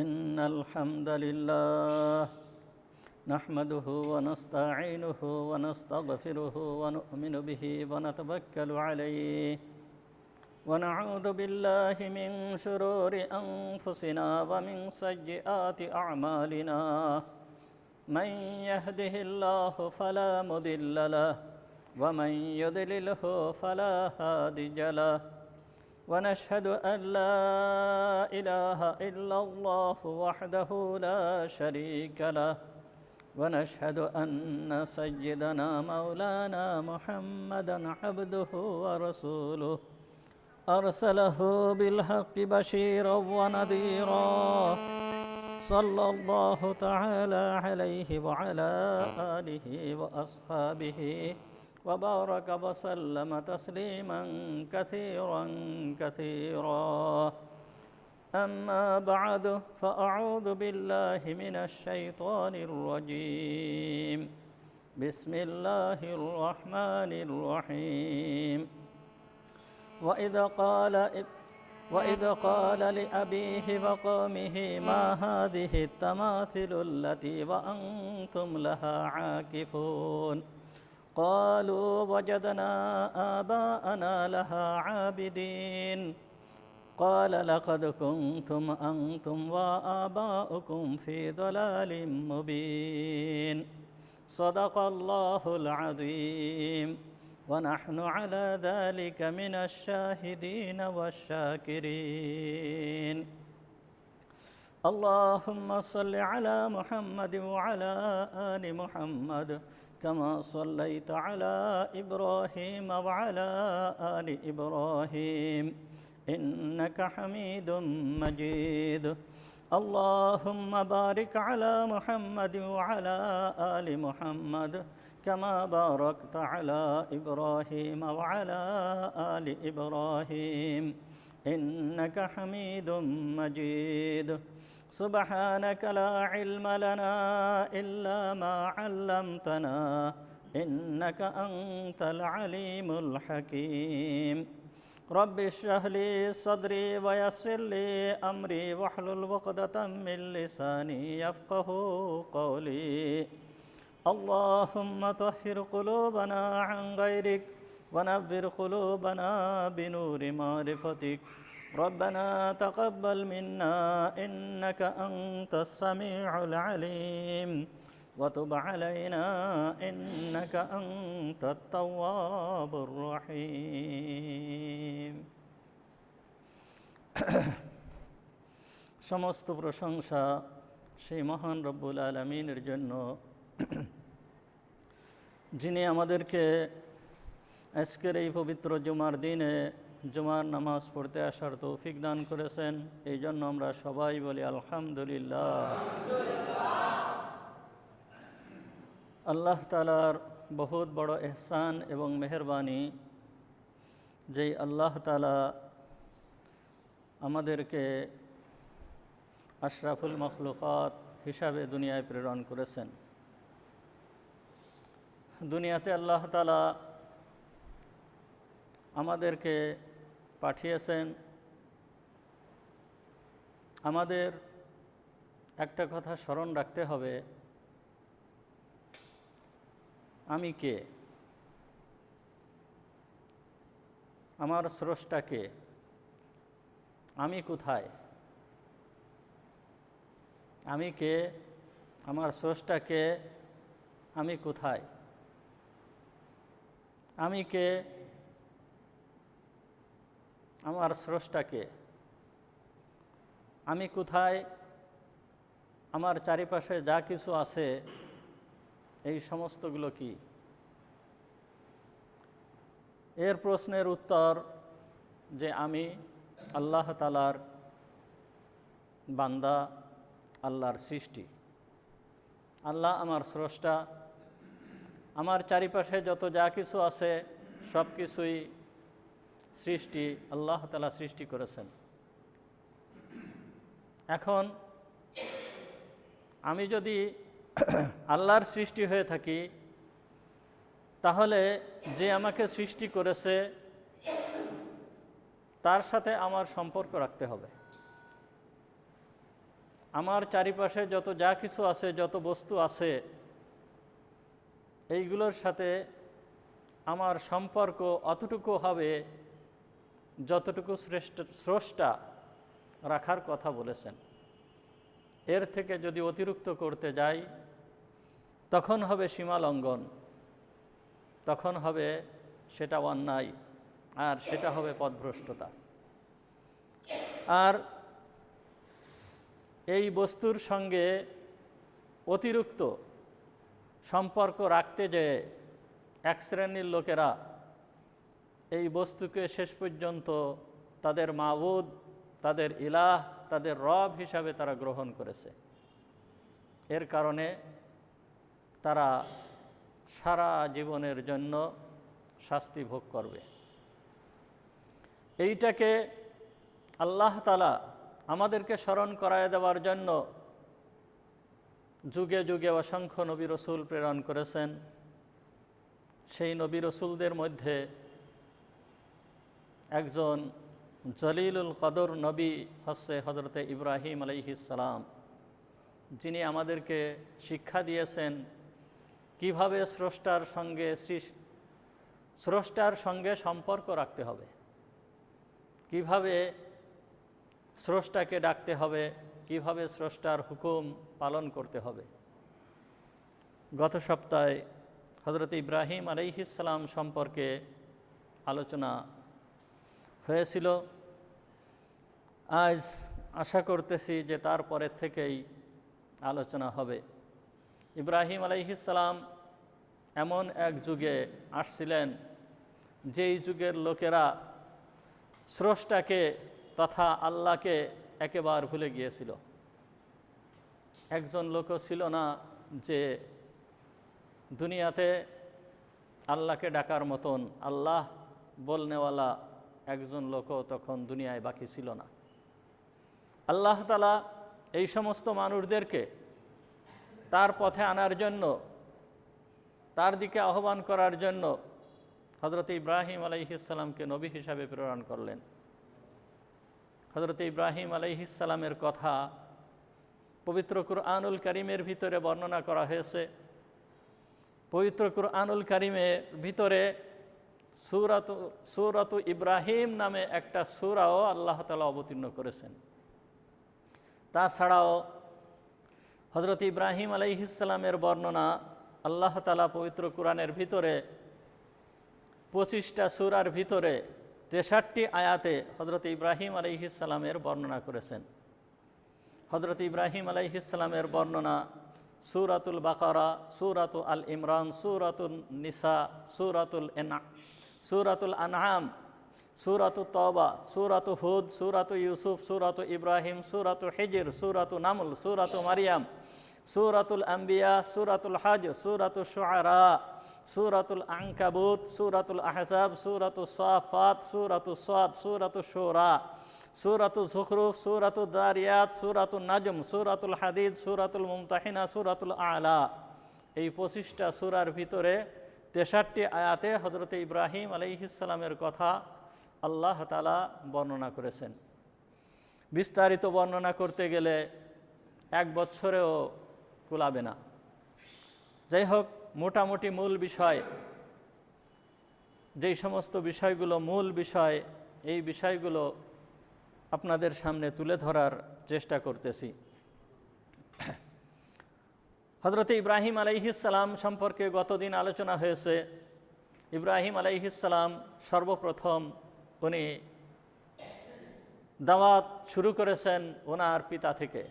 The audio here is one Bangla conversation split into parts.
إن الحمد لله نحمده ونستعينه ونستغفره ونؤمن به ونتوكل عليه ونعوذ بالله من شرور أنفسنا ومن سيئات أعمالنا من يهده الله فلا مضل له ومن يضلله فلا هادي له ونشهد أن لا إله إلا الله وحده لا شريك له ونشهد أن سيدنا مولانا محمدا عبده ورسوله أرسله بالحق بشيرا ونذيرا صلى الله تعالى عليه وعلى آله وأصحابه وبارك وسلم تسليما كثيرا كثيرا أما بعد فأعوذ بالله من الشيطان الرجيم بسم الله الرحمن الرحيم وإذ قال لأبيه وقومه ما هذه التماثيل التي وأنتم لها عاكفون قالوا وجدنا آباءنا لها عابدين قال لقد كنتم أنتم وآباؤكم في ضلال مبين صدق الله العظيم ونحن على ذلك من الشاهدين والشاكرين اللهم صل على محمد وعلى آل محمد كما صليت على إبراهيم وعلى آل إبراهيم إنك حميد مجيد اللهم بارك على محمد وعلى آل محمد كما باركت على إبراهيم وعلى آل إبراهيم إنك حميد مجيد سبحانك لا علم لنا إلا ما علمتنا إنك أنت العليم الحكيم رب اشرح لي صدري ويسر لي أمري واحلل عقدة من لساني يفقه قولي اللهم طهر قلوبنا عن غيرك ونبر قلوبنا بنور معرفتك ربنا تقبل منا إنك أنت السميع العليم وتب علينا إنك أنت التواب الرحيم সমস্ত প্রশংসা সেই মহান রব্বুল আলামিনের জন্য যিনি আমাদেরকে আজকের এই পবিত্র জুমার দিনে জুমার নামাজ পড়তে আসার তৌফিক দান করেছেন। এই জন্য আমরা সবাই বলি আলহামদুলিল্লাহ। আল্লাহ তাআলার বহুত বড় ইহসান এবং মেহেরবানি, যেই আল্লাহ তাআলা আমাদেরকে আশরাফুল মখলুকাত হিসাবে দুনিয়ায় প্রেরণ করেছেন। দুনিয়াতে আল্লাহ তাআলা আমাদেরকে পাঠিয়েছেন। আমাদের একটা কথা স্মরণ রাখতে হবে, আমি কে, আমার স্রষ্টা কে, আমি কোথায়, আমি কে, আমার স্রষ্টা কে, আমি কোথায়, আমি কে, আমার স্রষ্টা কে, আমি কোথায়, আমার চারিপাশে যা কিছু আছে এই সমস্তগুলো কি? এর প্রশ্নের উত্তর যে আমি আল্লাহ তাআলার বান্দা, আল্লাহর সৃষ্টি। আল্লাহ আমার স্রষ্টা। আমার চারিপাশে যত যা কিছু আছে সব কিছুই সৃষ্টি, আল্লাহ তাআলা সৃষ্টি করেছেন। এখন আমি যদি আল্লাহর সৃষ্টি হয়ে থাকি, তাহলে যে আমাকে সৃষ্টি করেছে তার সাথে আমার সম্পর্ক রাখতে হবে। আমার চারিপাশে যত যা কিছু আছে, যত বস্তু আছে, এইগুলোর সাথে আমার সম্পর্ক অতটুকু হবে যতটুকু স্রষ্টা রাখার কথা বলেছেন। এর থেকে যদি অতিরিক্ত করতে যাই তখন হবে সীমা লঙ্ঘন, তখন হবে সেটা অন্যায়, আর সেটা হবে পথভ্রষ্টতা। আর এই বস্তুর সঙ্গে অতিরিক্ত সম্পর্ক রাখতে যেয়ে এক শ্রেণীর লোকেরা এই বস্তুকে শেষ পর্যন্ত তাদের মাবুদ, তাদের ইলাহ, তাদের রব হিসাবে তারা গ্রহণ করেছে। এর কারণে তারা সারা জীবনের জন্য শাস্তি ভোগ করবে। এইটাকে আল্লাহ তাআলা আমাদেরকে স্মরণ করায় দেওয়ার জন্য যুগে যুগে অসংখ্য নবী রসুল প্রেরণ করেছেন। সেই নবী রসুলদের মধ্যে একজন জলিলুল কদর নবী হচ্ছে হযরতে ইব্রাহিম আলাইহিস সালাম, যিনি আমাদেরকে শিক্ষা দিয়েছেন কিভাবে স্রষ্টার সঙ্গে সম্পর্ক রাখতে হবে, কিভাবে স্রষ্টাকে ডাকতে হবে, কিভাবে স্রষ্টার হুকুম পালন করতে হবে। গত সপ্তাহে হযরত ইব্রাহিম আলাইহিস সালাম সম্পর্কে আলোচনা হয়েছিল। আজ আশা করতেছি যে তারপরের থেকেই আলোচনা হবে। ইব্রাহিম আলাইহিস সালাম এমন এক যুগে আসছিলেন যেই যুগের লোকেরা স্রষ্টাকে তথা আল্লাহকে একেবারে ভুলে গিয়েছিল। একজন লোকও ছিল না যে দুনিয়াতে আল্লাহকে ডাকার মতন, আল্লাহ বলনেওয়ালা একজন লোকও তখন দুনিয়ায় বাকি ছিল না। আল্লাহ তাআলা এই সমস্ত মানুষদেরকে তার পথে আনার জন্য, তার দিকে আহ্বান করার জন্য হযরত ইব্রাহিম আলাইহিস সালামকে নবী হিসাবে প্রেরণ করলেন। হযরত ইব্রাহিম আলাইহিস সালামের কথা পবিত্র কুরআনুল কারীমের ভিতরে বর্ণনা করা হয়েছে। পবিত্র কুরআনুল কারীমের ভিতরে সূরাত ইব্রাহিম নামে একটা সূরাও আল্লাহ তাআলা অবতীর্ণ করেছেন। তাছাড়াও হযরত ইব্রাহিম আলাইহিস সালামের বর্ণনা আল্লাহ তাআলা পবিত্র কুরআনের ভিতরে 25টা সূরার ভিতরে 63টি আয়াতে হযরত ইব্রাহিম আলাইহিস সালামের বর্ণনা করেছেন। হযরত ইব্রাহিম আলাইহিস সালামের বর্ণনা সূরাতুল বাকারা, সূরাতুল আল ইমরান, সূরাতুল নিসা, সূরাতুল আনআম, সূরাতুত তওবা, সূরাতু হুদ, সূরাতু ইউসুফ, সূরাতু ইব্রাহিম, সূরাতু হিজর, সূরাতু নামল, সূরাতু মারিয়াম, সূরাতুল আম্বিয়া, সূরাতুল হজ, সূরাতু শুআরা, সূরাতুল আনকাবুত, সূরাতুল আহজাব, সূরাতু সাফাত, সূরাতু সাদ, সূরাতু শুরা, সূরাতু যুখরুফ, সূরাতু দারিয়াত, সূরাতুন নাজম, সূরাতুল হাদিদ, সূরাতুল মুমতাহিনা, সূরাতুল আলা। এই 25টা সূরার ভিতরে 63টি আয়াতে হযরত ইব্রাহিম আলাইহিস সালামের কথা আল্লাহ তাআলা বর্ণনা করেছেন। বিস্তারিত বর্ণনা করতে গেলে 1 বছরেও কুলাবে না। যাই হোক, মোটামুটি মূল বিষয়, যেই সমস্ত বিষয়গুলো মূল বিষয়, এই বিষয়গুলো আপনাদের সামনে তুলে ধরার চেষ্টা করতেছি। হযরত ইব্রাহিম আলাইহিস সালাম সম্পর্কে গতদিন আলোচনা হয়েছে। ইব্রাহিম আলাইহিস সালাম সর্বপ্রথম উনি দাওয়াত শুরু করেছেন ওনার পিতা থেকে।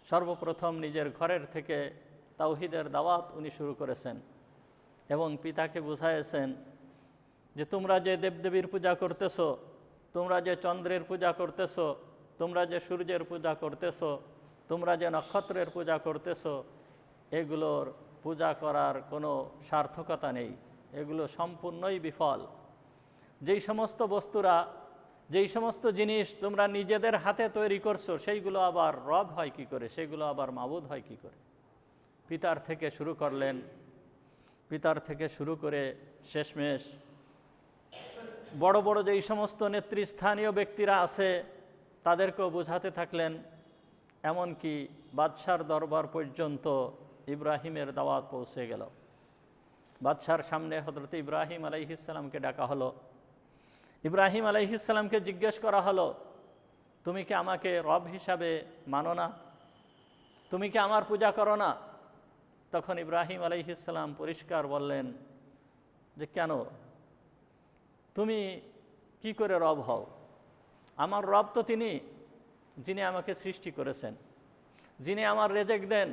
সর্বপ্রথম নিজের ঘরের থেকে তাওহীদের দাওয়াত উনি শুরু করেছেন এবং পিতাকে বুঝাইয়েছেন যে তোমরা যে দেবদেবীর পূজা করতেছো, তোমরা যে চন্দ্রের পূজা করতেছো, তোমরা যে সূর্যের পূজা করতেছো, তোমরা যে নক্ষত্রের পূজা করতেছো, এগুলোর পূজা করার কোনো সার্থকতা নেই, এগুলো সম্পূর্ণই বিফল। যেই সমস্ত বস্তুরা, যেই সমস্ত জিনিস তোমরা নিজেদের হাতে তৈরি করছো, সেইগুলো আবার রব হয় কি করে, সেগুলো আবার মাবুদ হয় কি করে। পিতার থেকে শুরু করলেন, পিতার থেকে শুরু করে শেষমেশ বড় বড় যেই সমস্ত নেতৃস্থানীয় ব্যক্তিরা আছে তাদেরকেও বোঝাতে থাকলেন এমনকি বাদশার দরবার পর্যন্ত ইব্রাহিমের দাওয়াত পৌঁছে গেল। বাদশার সামনে হযরত ইব্রাহিম আলাইহিস সালামকে ডাকা হলো। ইব্রাহিম আলাইহিস সালামকে জিজ্ঞেস করা হলো, তুমি কি আমাকে রব হিসাবে মানো না? তুমি কি আমার পূজা করো না? তখন ইব্রাহিম আলাইহিস সালাম পরিষ্কার বললেন যে, কেন, তুমি কি করে রব হও? আমার রব তো তিনি যিনি আমাকে সৃষ্টি করেছেন, যিনি আমার রেজেক দেন।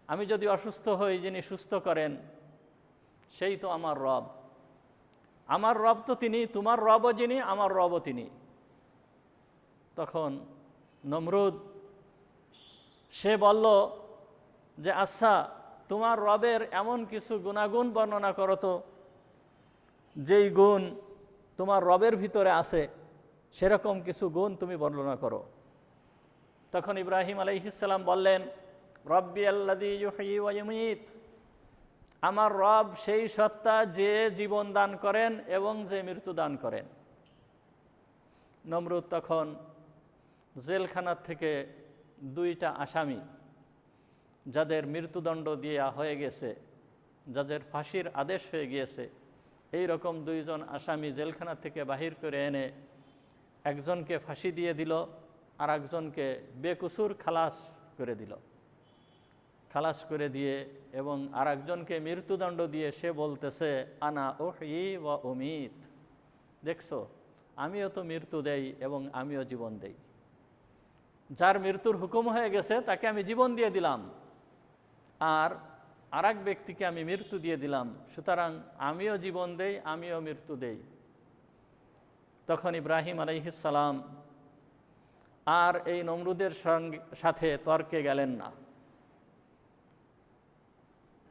আমি যদি অসুস্থ হই যিনি সুস্থ করেন, সেই তো আমার রব। আমার রব তো তিনি, তোমার রবও যিনি, আমার রবও তিনি। তখন নমরুদ সে বলল যে, আচ্ছা, তোমার রবের এমন কিছু গুণাগুণ বর্ণনা করো তো, যেই গুণ তোমার রবের ভিতরে আছে, সেরকম কিছু গুণ তুমি বর্ণনা করো। তখন ইব্রাহিম আলাইহিস সালাম বললেন, রব্বি আল্লাযী ইউহয়ী ওয়া ইউমীত, আমার রব সেই সত্তা যে জীবন দান করেন এবং যে মৃত্যু দান করেন। নমরুদ তখন জেলখানার থেকে দুইটা আসামি, যাদের মৃত্যুদণ্ড দেয়া হয়ে গেছে, যাদের ফাঁসির আদেশ হয়ে গিয়েছে, এই রকম দুইজন আসামি জেলখানা থেকে বাহির করে এনে একজনকে ফাঁসি দিয়ে দিল, আর একজনকে বেকসুর খালাস করে দিল। খালাস করে দিয়ে এবং আর একজনকে মৃত্যুদণ্ড দিয়ে সে বলতেছে, আনা উহয়ী ওয়া উমীত, দেখছো, আমিও তো মৃত্যু দেই এবং আমিও জীবন দেই। যার মৃত্যুর হুকুম হয়ে গেছে তাকে আমি জীবন দিয়ে দিলাম, আর আরেক ব্যক্তিকে আমি মৃত্যু দিয়ে দিলাম, সুতরাং আমিও জীবন দেই, আমিও মৃত্যু দেই। তখন ইব্রাহিম আলাইহিস সালাম আর এই নমরুদের সাথে তর্কে গেলেন না।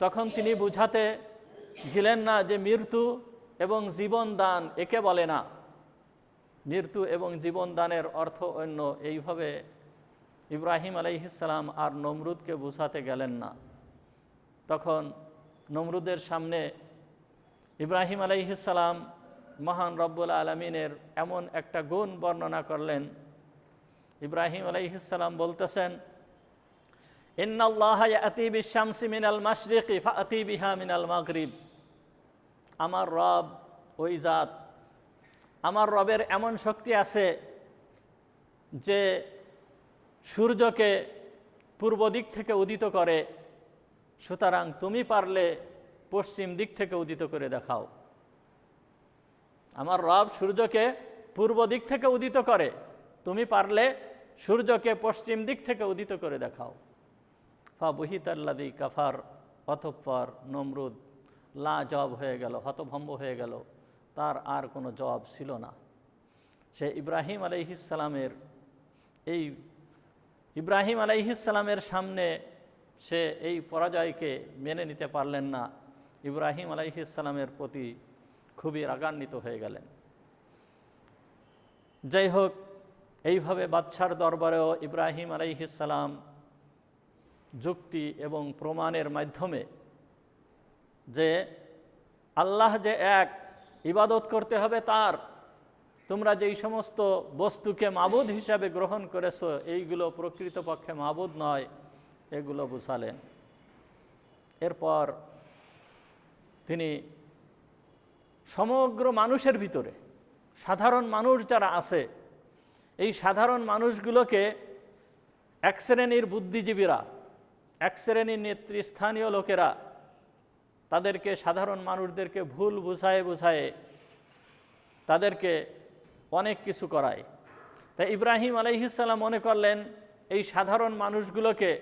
তখন তিনি বুঝাতে গেলেন না যে মৃত্যু এবং জীবন দান একে বলে না, মৃত্যু এবং জীবন দানের অর্থ অন্য। এইভাবে ইব্রাহিম আলাইহিস সালাম আর নমরুদকে বুঝাতে গেলেন না। তখন নমরুদের সামনে ইব্রাহিম আলাইহিস সালাম মহান রব্বুল আলামিনের এমন একটা গুণ বর্ণনা করলেন। ইব্রাহিম আলাইহিস সালাম বলতেছেন, ইন্নাল্লাহা ইয়াতি বিশ-শামসি মিনাল মাশরিকি ফাআতি বিহা মিনাল মাগরিব, আমার রব ওই জাত, আমার রবের এমন শক্তি আছে যে সূর্যকে পূর্ব দিক থেকে উদিত করে, সুতরাং তুমি পারলে পশ্চিম দিক থেকে উদিত করে দেখাও। আমার রব সূর্যকে পূর্ব দিক থেকে উদিত করে, তুমি পারলে সূর্যকে পশ্চিম দিক থেকে উদিত করে দেখাও। ফাবুহিতাল্লাযী কাফার, অতঃপর নমরুদ লা জবাব হয়ে গেল, হতভম্ব হয়ে গেল, তার আর কোনো জবাব ছিল না। সে ইব্রাহিম আলাইহিস সালামের সামনে সে এই পরাজয়কে মেনে নিতে পারলেন না। ইব্রাহিম আলাইহিস সালামের প্রতি খুবই রাগান্বিত হয়ে গেলেন। যাই হোক, এইভাবে বাদশার দরবারেও ইব্রাহিম আলাইহিস সালাম যুক্তি এবং প্রমাণের মাধ্যমে যে আল্লাহ যে এক, ইবাদত করতে হবে তার, তোমরা যেই সমস্ত বস্তুকে মাবুদ হিসাবে গ্রহণ করেছো এইগুলো প্রকৃতপক্ষে মাবুদ নয়, এগুলো বুঝালেন। এরপর তিনি সমগ্র মানুষের ভিতরে সাধারণ মানুষ যারা আছে, এই সাধারণ মানুষগুলোকে এক শ্রেণীর বুদ্ধিজীবীরা, এক শ্রেণীর নেতৃস্থানীয় লোকেরা তাদেরকে, সাধারণ মানুষদেরকে ভুল বুঝায়ে বুঝায়ে তাদেরকে অনেক কিছু করায়। তাই ইব্রাহিম আলাইহিস সালাম মনে করলেন এই সাধারণ মানুষগুলোকে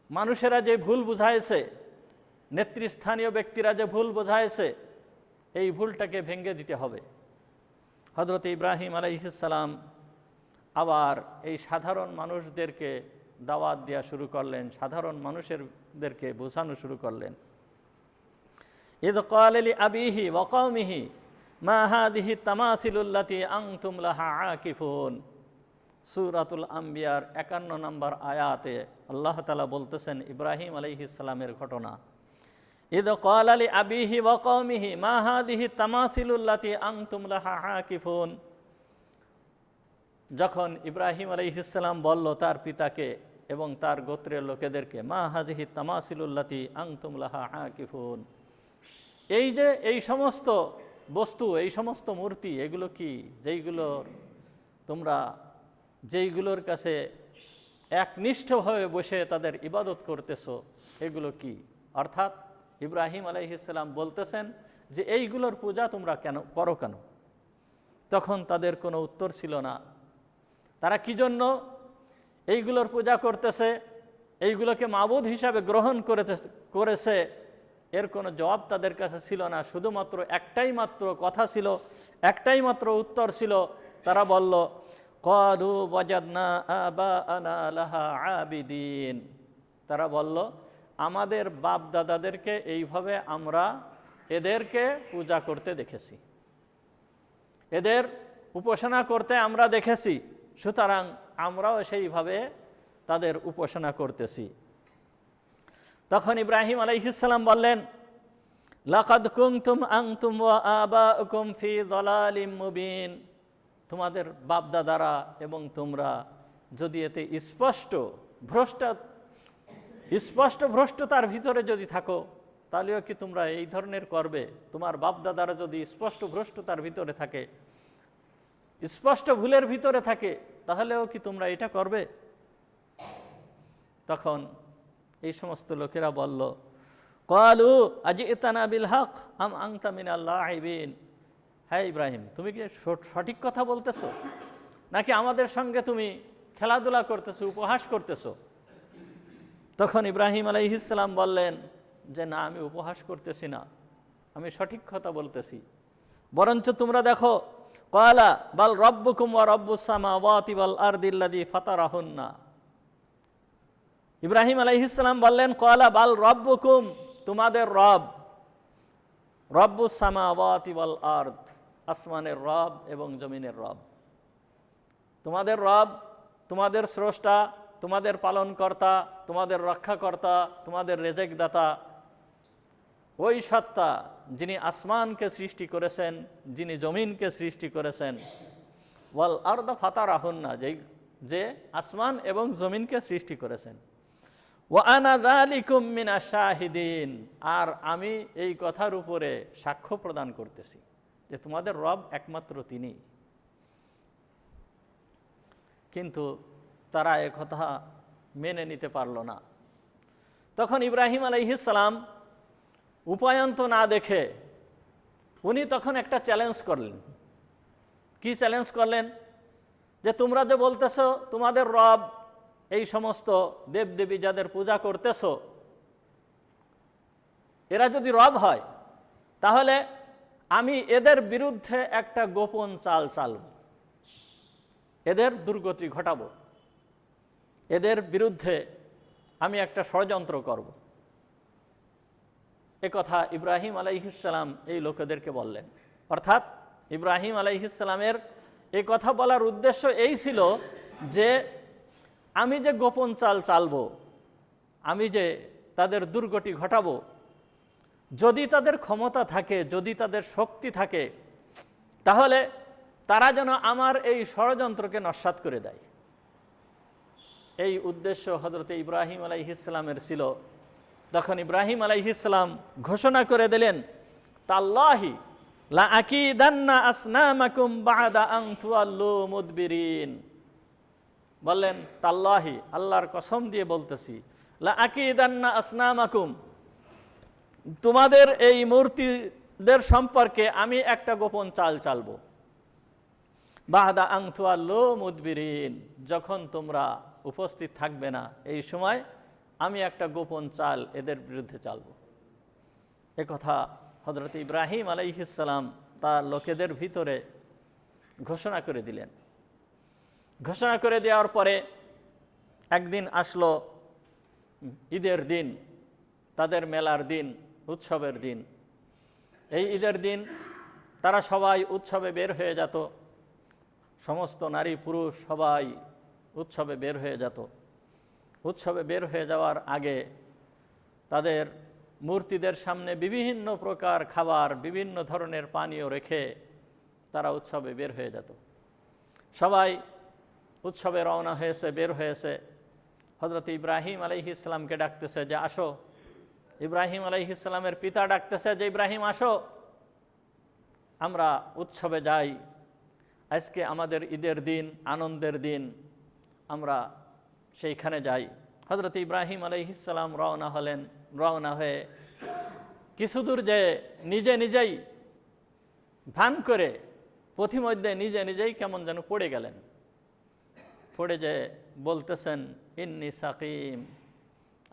মানুষেরা যে ভুল বুঝাইছে, নেতৃস্থানীয় ব্যক্তিরা যে ভুল বোঝাইছে, এই ভুলটাকে ভেঙে দিতে হবে। হযরত ইব্রাহিম আলাইহিস সালাম আবার এই সাধারণ মানুষদেরকে দাওয়াত দেওয়া শুরু করলেন, সাধারণ মানুষদেরকে বোঝানো শুরু করলেন। ইয ক্বালা লিআবিহি ওয়া কওমিহি মা হাযিহি তামাসিলুল্লাতী আনতুম লাহা আকিফুন। সূরাতুল আম্বিয়ার ৫১ নম্বর আয়াতে আল্লাহ তাআলা বলতেছেন ইব্রাহিম আলাইহিস সালামের ঘটনা। ইয ক্বালা লিআবিহি ওয়া কওমিহি মা হাযিহি তামাসিলুল্লাতী আনতুম লাহা আকিফুন। যখন ইব্রাহিম আলাইহিসসালাম বলল তার পিতাকে এবং তার গোত্রের লোকেদেরকে, মা হাজিহি তামাসিলুল্লাতি আনতুম লাহা আকিফুন, এই যে এই সমস্ত বস্তু, এই সমস্ত মূর্তি, এগুলো কি যেইগুলোর কাছে একনিষ্ঠভাবে বসে তাদের ইবাদত করতেছো, এগুলো কি? অর্থাৎ ইব্রাহিম আলাইহিসসালাম বলতেছেন যে এইগুলোর পূজা তোমরা করো কেন? তখন তাদের কোনো উত্তর ছিল না। তারা কি জন্য এইগুলোর পূজা করতেছে, এইগুলোকে মাবুদ হিসাবে গ্রহণ করেছে, এর কোনো জবাব তাদের কাছে ছিল না। শুধুমাত্র একটাই মাত্র কথা ছিল, একটাই মাত্র উত্তর ছিল। তারা বলল, ক্বালু ওয়াজাদনা আবাআনা লাহা আবিদিন। তারা বলল, আমাদের বাপ দাদাদেরকে এইভাবে আমরা এদেরকে পূজা করতে দেখেছি, এদের উপাসনা করতে আমরা দেখেছি, সুতরাং আমরাও সেইভাবে তাদের উপাসনা করতেছি। তখন ইব্রাহিম আলাইহিসসালাম বললেন, লাকাদ কুনতুম আনতুম ওয়া আবাউকুম ফি যালালিম মুবিন। তোমাদের বাপদাদারা এবং তোমরা যদি এতে স্পষ্ট ভ্রষ্টতার ভিতরে যদি থাকো, তাহলেও কি তোমরা এই ধরনের করবে? তোমার বাপদাদারা যদি স্পষ্ট ভ্রষ্টতার ভিতরে থাকে, স্পষ্ট ভুলের ভিতরে থাকে, তাহলেও কি তোমরা এটা করবে? তখন এই সমস্ত লোকেরা বলল, ক্বালু আজিতানা বিল হক আম আনতা মিনাল লাইবিন। হ্যাঁ ইব্রাহিম, তুমি কি সঠিক কথা বলতেছো, নাকি আমাদের সঙ্গে তুমি খেলাধুলা করতেছো, উপহাস করতেছো? তখন ইব্রাহিম আলাইহিসসালাম বললেন যে না, আমি উপহাস করতেছি না, আমি সঠিক কথা বলতেছি। বরঞ্চ তোমরা দেখো, ক্বালা বাল রব্বুকুম ওয়া রব্বুস সামাওয়াতি ওয়াল আরদিল্লাযী ফাতারাহুন্না। ইব্রাহিম আলাইহিসসালাম বললেন, ক্বালা বাল রব্বুকুম, তোমাদের রব, রব্বুস সামাওয়াতি ওয়াল আরদ, আসমানের রব এবং জমিনের রব। তোমাদের রব, তোমাদের স্রষ্টা, তোমাদের পালনকর্তা, তোমাদের রক্ষাকর্তা, তোমাদের রেজেকদাতা ওই সত্তা যিনি আসমানকে সৃষ্টি করেছেন, যিনি জমিনকে সৃষ্টি করেছেন। ওয়াল আরদা ফাতারাহুন্না, যে আসমান এবং জমিনকে সৃষ্টি করেছেন। ওয়া আনা যালিকুম মিনাশ শাহিদিন, আর আমি এই কথার উপরে সাক্ষ্য প্রদান করতেছি যে তোমাদের রব একমাত্র তিনি। কিন্তু তারা এ কথা মেনে নিতে পারল না। তখন ইব্রাহিম আলাইহিসসালাম উপায়ন্ত না দেখে উনি তখন একটা চ্যালেঞ্জ করলেন। কি চ্যালেঞ্জ করলেন? যে তোমরা যে বলতেছো তোমাদের রব এই সমস্ত দেবদেবী যাদের পূজা করতেছো, এরা যদি রব হয়, তাহলে আমি এদের বিরুদ্ধে একটা গোপন চাল চালব, এদের দুর্গতি ঘটাবো, এদের বিরুদ্ধে আমি একটা ষড়যন্ত্র করব। এ কথা ইব্রাহিম আলাইহিসসালাম এই লোকেদেরকে বললেন। অর্থাৎ ইব্রাহিম আলাইহিসসালামের এই কথা বলার উদ্দেশ্য এই ছিল যে আমি যে গোপন চাল চালব, আমি যে তাদের দুর্গতি ঘটাবো, যদি তাদের ক্ষমতা থাকে, যদি তাদের শক্তি থাকে, তাহলে তারা যেন আমার এই ষড়যন্ত্রকে নস্যাৎ করে দেয়। এই উদ্দেশ্য হযরতে ইব্রাহিম আলাইহিসসালামের ছিল। তখন ইব্রাহিম আলাইহিসসালাম ঘোষণা করে দিলেন, তাল্লাহি লা আকিদান্না আসনামাকুম বা'দা আন তুওয়াল্লু মুদবিরিন। বললেন, তাল্লাহি, আল্লাহর কসম দিয়ে বলতেছি, লা আকিদান্না আসনামাকুম, তোমাদের এই মূর্তিদের সম্পর্কে আমি একটা গোপন চাল চালবো। বা'দা আন তুওয়াল্লু মুদবিরিন, যখন তোমরা উপস্থিত থাকবে না এই সময় আমি একটা গোপন চাল এদের বিরুদ্ধে চালব। এ কথা হযরত ইব্রাহিম আলাইহিসসালাম তার লোকেদের ভিতরে ঘোষণা করে দিলেন। ঘোষণা করে দেওয়ার পরে একদিন আসলো ঈদের দিন, তাদের মেলার দিন, উৎসবের দিন। এই ঈদের দিন তারা সবাই উৎসবে বের হয়ে যেত, সমস্ত নারী পুরুষ সবাই উৎসবে বের হয়ে যেত। উৎসবে বের হয়ে যাওয়ার আগে তাদের মূর্তিদের সামনে বিভিন্ন প্রকার খাবার, বিভিন্ন ধরনের পানীয় রেখে তারা উৎসবে বের হয়ে যেত। সবাই উৎসবে রওনা হয়েছে, বের হয়েছে। হযরত ইব্রাহিম আলাইহিস সালামকে ডাকতেছে যে আসো। ইব্রাহিম আলাইহিস সালামের পিতা ডাকতেছে যে ইব্রাহিম আসো, আমরা উৎসবে যাই। আজকে আমাদের ঈদের দিন, আনন্দের দিন, আমরা সেইখানে যাই। হযরত ইব্রাহিম আলাইহিস সালাম রওনা হলেন। রওনা হয়ে কিছু দূর যে নিজে নিজেই ভান করে পথিমধ্যে নিজে নিজেই কেমন যেন পড়ে গেলেন। পড়ে যে বলতেছেন ইন্নী সাকিম,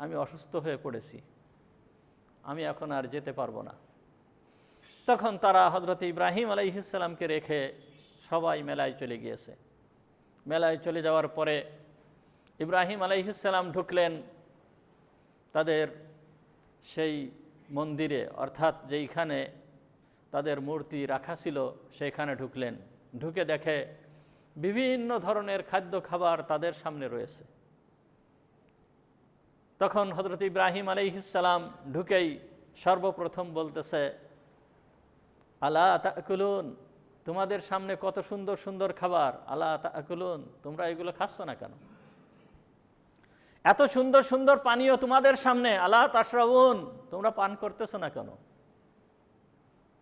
আমি অসুস্থ হয়ে পড়েছি, আমি এখন আর যেতে পারবো না। তখন তারা হযরত ইব্রাহিম আলাইহিস সালামকে রেখে সবাই মেলায় চলে গিয়েছে। মেলায় চলে যাওয়ার পরে ইব্রাহিম আলাইহিস সালাম ঢুকলেন তাদের সেই মন্দিরে, অর্থাৎ যেইখানে তাদের মূর্তি রাখা ছিল সেইখানে ঢুকলেন। ঢুকে দেখে বিভিন্ন ধরনের খাদ্য খাবার তাদের সামনে রয়েছে। তখন হযরত ইব্রাহিম আলাইহিস সালাম ঢুকেই সর্বপ্রথম বলতেছে আলা তাকুলুন, তোমাদের সামনে কত সুন্দর সুন্দর খাবার, আলা তাকুলুন, তোমরা এগুলো খাচ্ছ না কেন? এত সুন্দর সুন্দর পানীয় তোমাদের সামনে, আলা তাশরাবুন, তোমরা পান করতেছ না কেন?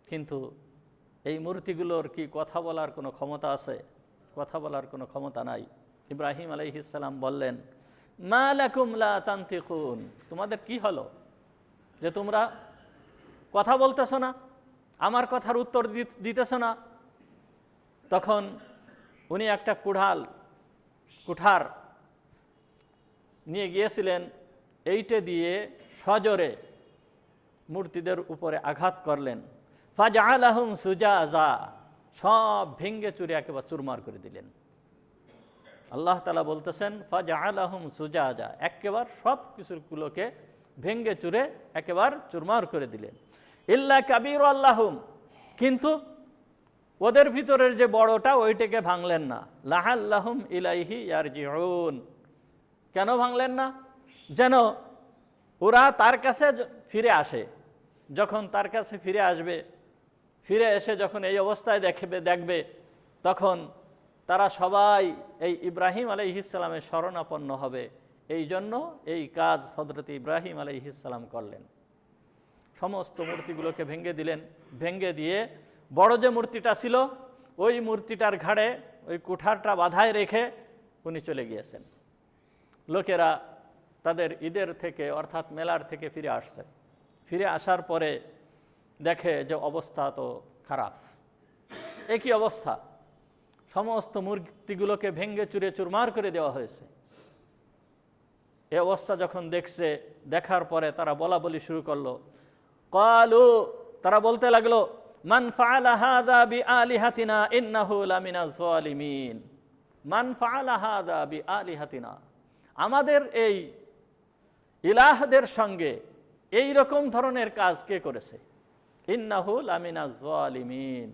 কিন্তু এই মূর্তিগুলোর কি কথা বলার কোনো ক্ষমতা আছে? কথা বলার কোনো ক্ষমতা নাই। ইব্রাহিম আলাইহিস সালাম বললেন মা লাকুম লা তানতিকুন, তোমাদের কি হলো যে তোমরা কথা বলতেছ না, আমার কথার উত্তর দিতেছ না? তখন উনি একটা কুঠার নিয়ে গিয়েছিলেন, এইটা দিয়ে সজোরে মূর্তিদের উপরে আঘাত করলেন। ফাজআলাহুম সুজাজা, সব ভেঙ্গে চুরে একেবারে চুরমার করে দিলেন। আল্লাহ তাআলা বলতেছেন ফাজআলাহুম সুজাজা, একেবারে সব কিছুগুলোকে ভেঙ্গে চুরে একেবারে চুরমার করে দিলেন। ইল্লা কাবীর আল্লাহুম, কিন্তু ওদের ভিতরের যে বড়টা ওইটাকে ভাঙলেন না। লাআল্লাহুম ইলাইহি ইয়ারজিউন, কেন ভাঙলেন না? যেন ওরা তার কাছে ফিরে আসে। যখন তার কাছে ফিরে আসবে, ফিরে এসে যখন এই অবস্থায় দেখবে, তখন তারা সবাই এই ইব্রাহিম আলাইহিস সালামের শরণাপন্ন হবে। এই জন্য এই কাজ হযরত ইব্রাহিম আলাইহিস সালাম করলেন। সমস্ত মূর্তিগুলোকে ভেঙে দিলেন। ভেঙে দিয়ে বড় যে মূর্তিটা ছিল ওই মূর্তিটার ঘাড়ে ওই কুঠারটা বাঁধায় রেখে উনি চলে গিয়েছেন। লোকেরা তাদের ঈদের থেকে অর্থাৎ মেলার থেকে ফিরে আসছে। ফিরে আসার পরে দেখে যে অবস্থা তো খারাপ। একই অবস্থা, সমস্ত মূর্তিগুলোকে ভেঙে চুরে চুরমার করে দেওয়া হয়েছে। এই অবস্থা যখন দেখছে, দেখার পরে তারা বলা বলি শুরু করলো। ক্বালু, তারা বলতে লাগলো মান ফাআলা হাযা বিআলিহাতিনা ইন্নাহু লামিনাজ জালিমিন। মান ফাআলা হাযা বিআলিহাতিনা, আমাদের এই ইলাহদের সঙ্গে এই রকম ধরনের কাজ কে করেছে? ইন্নাহু লামিনাজ জালিমিন,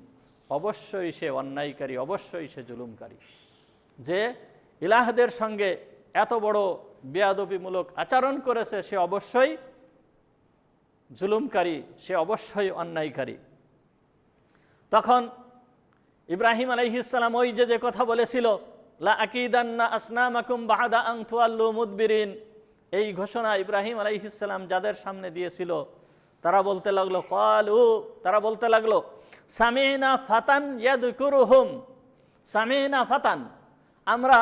অবশ্যই সে অন্যায়কারী, অবশ্যই সে জুলুমকারী। যে ইলাহদের সঙ্গে এত বড় বেয়াদবিমূলক আচরণ করেছে সে অবশ্যই জুলুমকারী, সে অবশ্যই অন্যায়কারী। তখন ইব্রাহিম আলাইহিস সালাম ওই যে কথা বলেছিল লা আকিদান্না আসনামাকুম বাদা আন তুআল্লু মুদবিরিন, এই ঘোষণা ইব্রাহিম আলাইহিস সালাম যাদের সামনে দিয়েছিল তারা বলতে লাগলো ক্বালু, তারা বলতে লাগলো সামিনা ফাতান ইয়াযকুরুহুম, সামিনা ফাতান, আমরা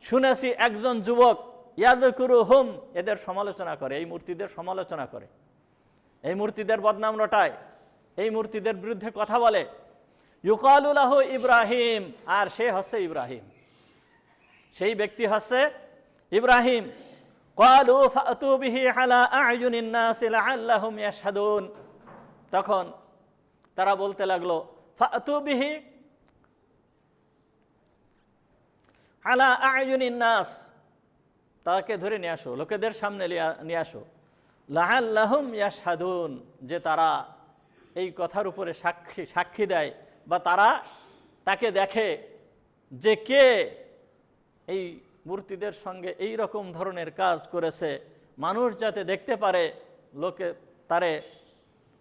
শুনেছি একজন যুবক ইয়াযকুরুহুম, এদের সমালোচনা করে, এই মূর্তিদের সমালোচনা করে, এই মূর্তিদের বদনাম রটায়, এই মূর্তিদের বিরুদ্ধে কথা বলে। ইউকালু লাহু ইব্রাহিম, আর সে হচ্ছে ইব্রাহিম, সেই ব্যক্তি হচ্ছে ইব্রাহিম। ক্বালু ফাতু বিহি আলা আ'য়ুনিন নাস লাআল্লাহুম ইয়াশহাদুন, তখন তারা বলতে লাগলো ফাতু বিহি আলা আ'য়ুনিন নাস, তাকে ধরে নিয়ে আসো, লোকেদের সামনে নিয়ে আসো। লাআল্লাহুম ইয়াশহাদুন, যে তারা এই কথার উপরে সাক্ষী দেয় বা তারা তাকে দেখে যে কে এই মূর্তিদের সঙ্গে এই রকম ধরনের কাজ করেছে, মানুষ যাতে দেখতে পারে,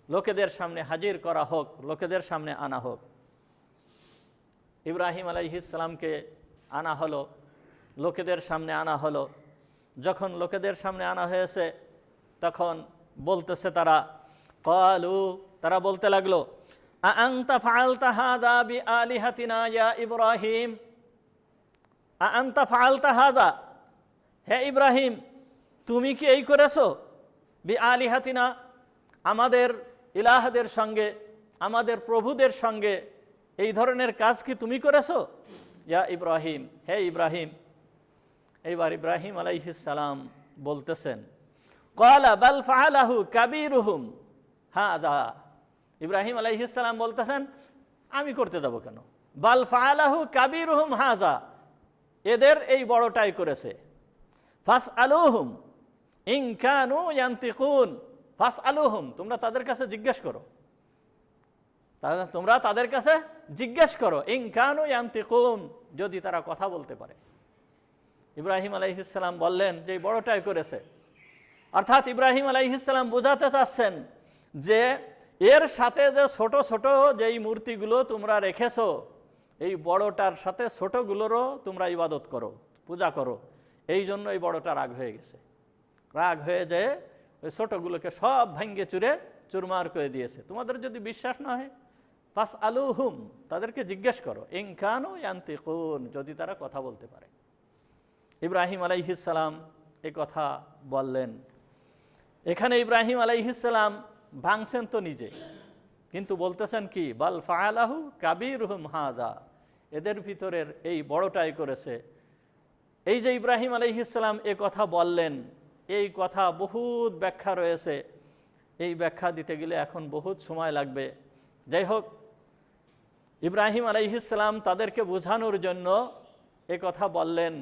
লোকেদের সামনে হাজির করা হোক, লোকেদের সামনে আনা হোক। ইব্রাহিম আলাইহিস সালামকে আনা হলো, লোকেদের সামনে আনা হলো। যখন লোকেদের সামনে আনা হয়েছে তখন বলতেছে তারা, ক্বালু, তারা বলতে লাগলো, আআনতা ফাআলতা হাযা বিআলিহাতিনা ইয়া ইব্রাহিম, আআনতা ফাআলতা হাযা, হে ইব্রাহিম তুমি কি এই করেছো, বিআলিহাতিনা, আমাদের ইলাহদের সঙ্গে, আমাদের প্রভুদের সঙ্গে এই ধরনের কাজ কি তুমি করেছো, ইয়া ইব্রাহিম, হে ইব্রাহিম। এইবার ইব্রাহিম আলাইহিস সালাম বলতেছেন, ক্বালা বাল ফাআলাহু কাবীরুহুম হাযা, ইব্রাহিম আলাইহিস সালাম বলতেছেন আমি করতে যাব কেন, বাল ফাআলাহু কাবীরুহুম হাযা, এদের এই বড়টাই করেছে, ফাসআলুহুম ইন কানু ইয়ানতিকুন, ফাসআলুহুম, তোমরা তাদের কাছে জিজ্ঞেস করো, তোমরা তাদের কাছে জিজ্ঞেস করো, ইন কানু ইয়ানতিকুন, যদি তারা কথা বলতে পারে। ইব্রাহিম আলাইহিস সালাম বললেন যে বড়টাই করেছে, অর্থাৎ ইব্রাহিম আলাইহিস সালাম বোঝাতে চাচ্ছেন যে এর সাথে যে ছোট ছোট যেই মূর্তিগুলো তোমরা রেখেছো, এই বড়টার সাথে ছোটগুলোরও তোমরা ইবাদত করো, পূজা করো, এই জন্য এই বড়টা রাগ হয়ে গেছে, রাগ হয়ে যেয়ে ওই ছোটগুলোকে সব ভাঙ্গে চুরে চুরমার করে দিয়েছে। তোমাদের যদি বিশ্বাস না হয়, ফাসআলুহুম, তাদেরকে জিজ্ঞেস করো, ইন কানু ইয়ানতিকুন, যদি তারা কথা বলতে পারে। ইব্রাহিম আলাইহিস সালাম এই কথা বললেন। এখানে ইব্রাহিম আলাইহিস সালাম ভাঙছেন তো নিজে, কিন্তু বলতেছেন কি, বাল ফাআলাহু কাবীরুহুম হাযা, এদের ভিতরের এই বড়টাই করেছে। এই যে ইব্রাহিম আলাইহিস সালাম এ কথা বললেন, এই কথা বহুত ব্যাখ্যা রয়েছে, এই ব্যাখ্যা দিতে গেলে এখন বহুত সময় লাগবে। যাই হোক, ইব্রাহিম আলাইহিস সালাম তাদেরকে বোঝানোর জন্য এ কথা বললেন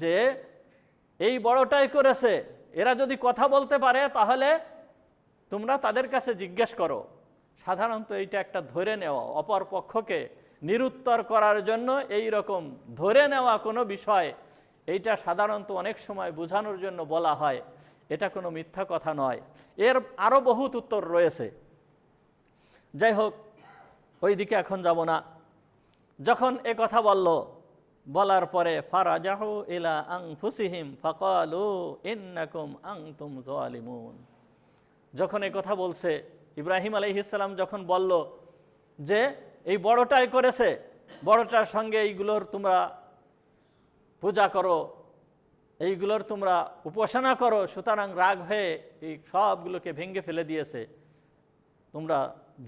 যে এই বড়টাই করেছে, এরা যদি কথা বলতে পারে তাহলে তোমরা তাদের কাছে জিজ্ঞেস করো। সাধারণত এইটা একটা ধরে নেওয়া, অপর পক্ষকে নিরুত্তর করার জন্য এই রকম ধরে নেওয়া কোনো বিষয়, এইটা সাধারণত অনেক সময় বোঝানোর জন্য বলা হয়, এটা কোনো মিথ্যা কথা নয়, এর আরও বহুত উত্তর রয়েছে। যাই হোক, ওই দিকে এখন যাব না। যখন এ কথা বলার পরে ফারাজাহু ইলা আনফুসিহিম ফাকালু ইন্নাকুম আনতুম যালিমুন, যখন এ কথা বলছে ইব্রাহিম আলাইহিস সালাম, যখন বলল যে এই বড়টাই করেছে, বড়টার সঙ্গে এইগুলোর তোমরা পূজা করো, এইগুলোর তোমরা উপাসনা করো, সুতরাং রাগ হয়ে এই সবগুলোকে ভেঙে ফেলে দিয়েছে, তোমরা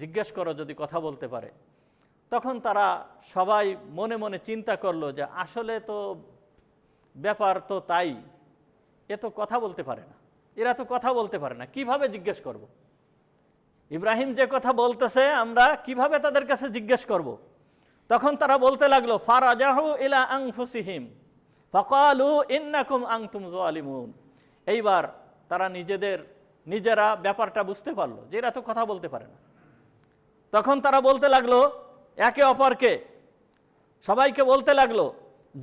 জিজ্ঞেস করো যদি কথা বলতে পারে। তখন তারা সবাই মনে মনে চিন্তা করলো যে আসলে তো ব্যাপার তো তাই, এ তো কথা বলতে পারে না, এরা তো কথা বলতে পারে না, কিভাবে জিজ্ঞেস করব? ইব্রাহিম যে কথা বলতেছে আমরা কিভাবে তাদের কাছে জিজ্ঞেস করব? তখন তারা বলতে লাগলো, ফারাজাহু ইলা আনফুসিহিম ফাকালু ইন্নাকুম আনতুম যালিমুন। এইবার তারা নিজেরা ব্যাপারটা বুঝতে পারলো যে এরা তো কথা বলতে পারে না। তখন তারা বলতে লাগলো একে অপরকে, সবাইকে বলতে লাগলো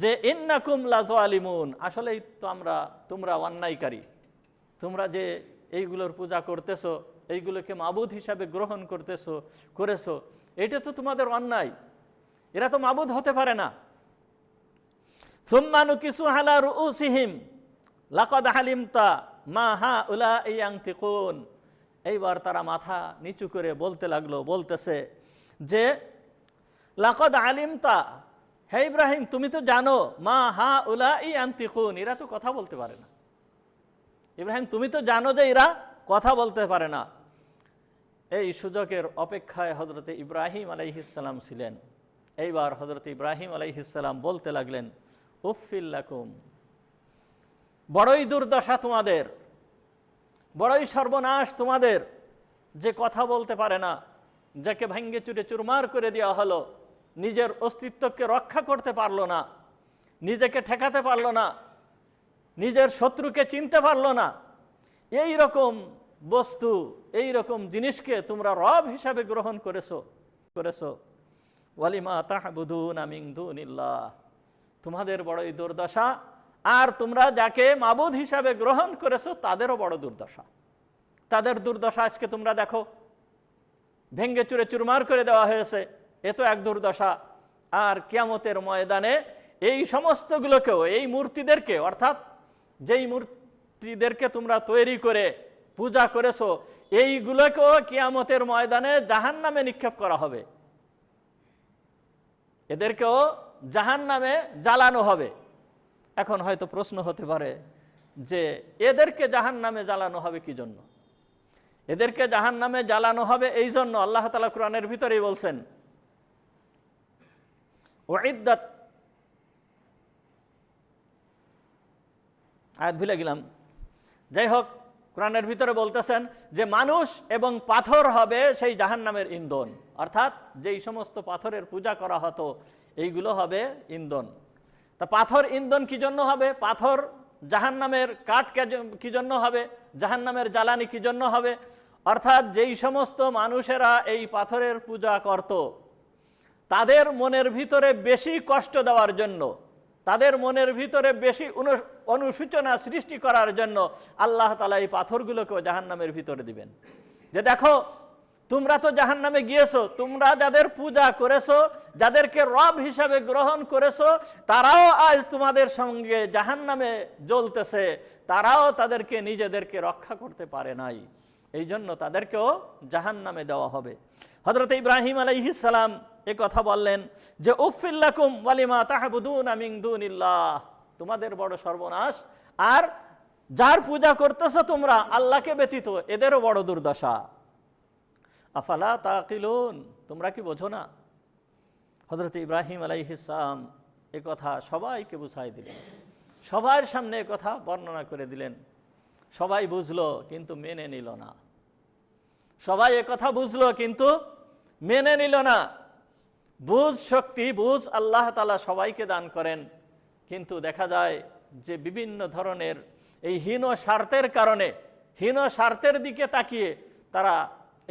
যে ইন্নাকুম লাযালিমুন, আসলেই তো তোমরা অন্যায়কারী, তোমরা যে এইগুলোর পূজা করতেছো, এইগুলোকে মাবুদ হিসাবে গ্রহণ করেছো, এটা তো তোমাদের অন্যায়, এরা তো মাবুদ হতে পারে না। সুম্মা নুকিসু আলা রুউসিহিম লাকাদ আলিমতা মা হাউলাই ইয়ানতিকুন। এইবার তারা মাথা নিচু করে বলতেছে যে লাকাদ আলিমতা, হে ইব্রাহিম তুমি তো জানো, মা হাউলাই ইয়ানতিকুন, এরা তো কথা বলতে পারে না। ইব্রাহিম তুমি তো জানো যে এরা কথা বলতে পারে না। এই সুযোগের অপেক্ষায় হযরতে ইব্রাহিম আলাইহিস সালাম ছিলেন। এইবার হযরতে ইব্রাহিম আলাইহিস সালাম বলতে লাগলেন, উফফিল লাকুম, বড়ই দুর্দশা তোমাদের, বড়ই সর্বনাশ তোমাদের, যে কথা বলতে পারে না, যাকে ভাঙ্গে চুরে চুরমার করে দেওয়া হলো, নিজের অস্তিত্বকে রক্ষা করতে পারলো না, নিজেকে ঠেকাতে পারলো না, নিজের শত্রুকে চিনতে পারলো না, এই রকম বস্তু, এই রকম জিনিসকে তোমরা রব হিসাবে গ্রহণ করেছো। ওয়ালিমা তা'বুদুনা মিন দুনিল্লাহ, তোমাদের বড়ই দুর্দশা, আর তোমরা যাকে মাবুদ হিসাবে গ্রহণ করেছো তাদেরও বড় দুর্দশা। তাদের দুর্দশা আজকে তোমরা দেখো, ভেঙ্গে চুরে চুরমার করে দেওয়া হয়েছে, এ তো এক দুর্দশা। আর কিয়ামতের ময়দানে এই সমস্তগুলোকেও, এই মূর্তিদেরকে, অর্থাৎ যেই মূর্তিদেরকে তোমরা তৈরি করে পূজা করেছো, এইগুলোকেও কিয়ামতের ময়দানে জাহান্নামে নিক্ষেপ করা হবে, এদেরকেও জাহান্নামে জ্বালানো হবে। এখন হয়তো প্রশ্ন হতে পারে যে এদেরকে জাহান্নামে জ্বালানো হবে কি জন্য? এদেরকে জাহান্নামে জ্বালানো হবে এই জন্য, আল্লাহ তাআলা কোরআনের ভিতরেই বলছেন, উইদ্দাত, আয়াত ভুলে গেলাম, যাই হোক কোরআনের ভিতরে বলতেছেন যে মানুষ এবং পাথর হবে সেই জাহান্নামের ইন্ধন, অর্থাৎ যেই সমস্ত পাথরের পূজা করা হতো এইগুলো হবে ইন্ধন। তা পাথর ইন্ধন কি জন্য হবে? পাথর জাহান্নামের কাঠ কি জন্য হবে? জাহান্নামের জ্বালানি কি জন্য হবে? অর্থাৎ যেই সমস্ত মানুষেরা এই পাথরের পূজা করত, তাদের মনের ভিতরে বেশি কষ্ট দেওয়ার জন্য, তাদের মনের ভিতরে বেশি অনুশোচনা সৃষ্টি করার জন্য আল্লাহ তাআলা এই পাথরগুলোকেও জাহান্নামের ভিতরে দিবেন, যে দেখো তোমরা তো জাহান্নামে গিয়েছো, তোমরা যাদের পূজা করেছো, যাদেরকে রব হিসাবে গ্রহণ করেছো, তারাও আজ তোমাদের সঙ্গে জাহান্নামে জ্বলতেছে, তারাও তাদেরকে নিজেদেরকে রক্ষা করতে পারে নাই, এই জন্য তাদেরকেও জাহান্নামে দেওয়া হবে। হযরত ইব্রাহিম আলাইহিস সালাম এ কথা বললেন যে উফিল লাকুম ওয়ালিমা তা'বুদুনা মিন দুনিল্লাহ, তোমাদের বড় সর্বনাশ, আর যার পূজা করতেছো তোমরা আল্লাহকে ব্যতীত এদেরও বড় দুর্দশা। আফালা তাকিলুন, তোমরা কি বোঝো না? হযরত ইব্রাহিম আলাইহিস সালাম এ কথা সবাইকে বুঝাই দিলেন, সবার সামনে এ কথা বর্ণনা করে দিলেন। সবাই বুঝলো কিন্তু মেনে নিল না। সবাই এ কথা বুঝলো কিন্তু মেনে নিল না। বুঝ শক্তি, বুঝ আল্লাহ তাআলা সবাইকে দান করেন, কিন্তু দেখা যায় যে বিভিন্ন ধরনের এই হীন স্বার্থের কারণে, হীন স্বার্থের দিকে তাকিয়ে তারা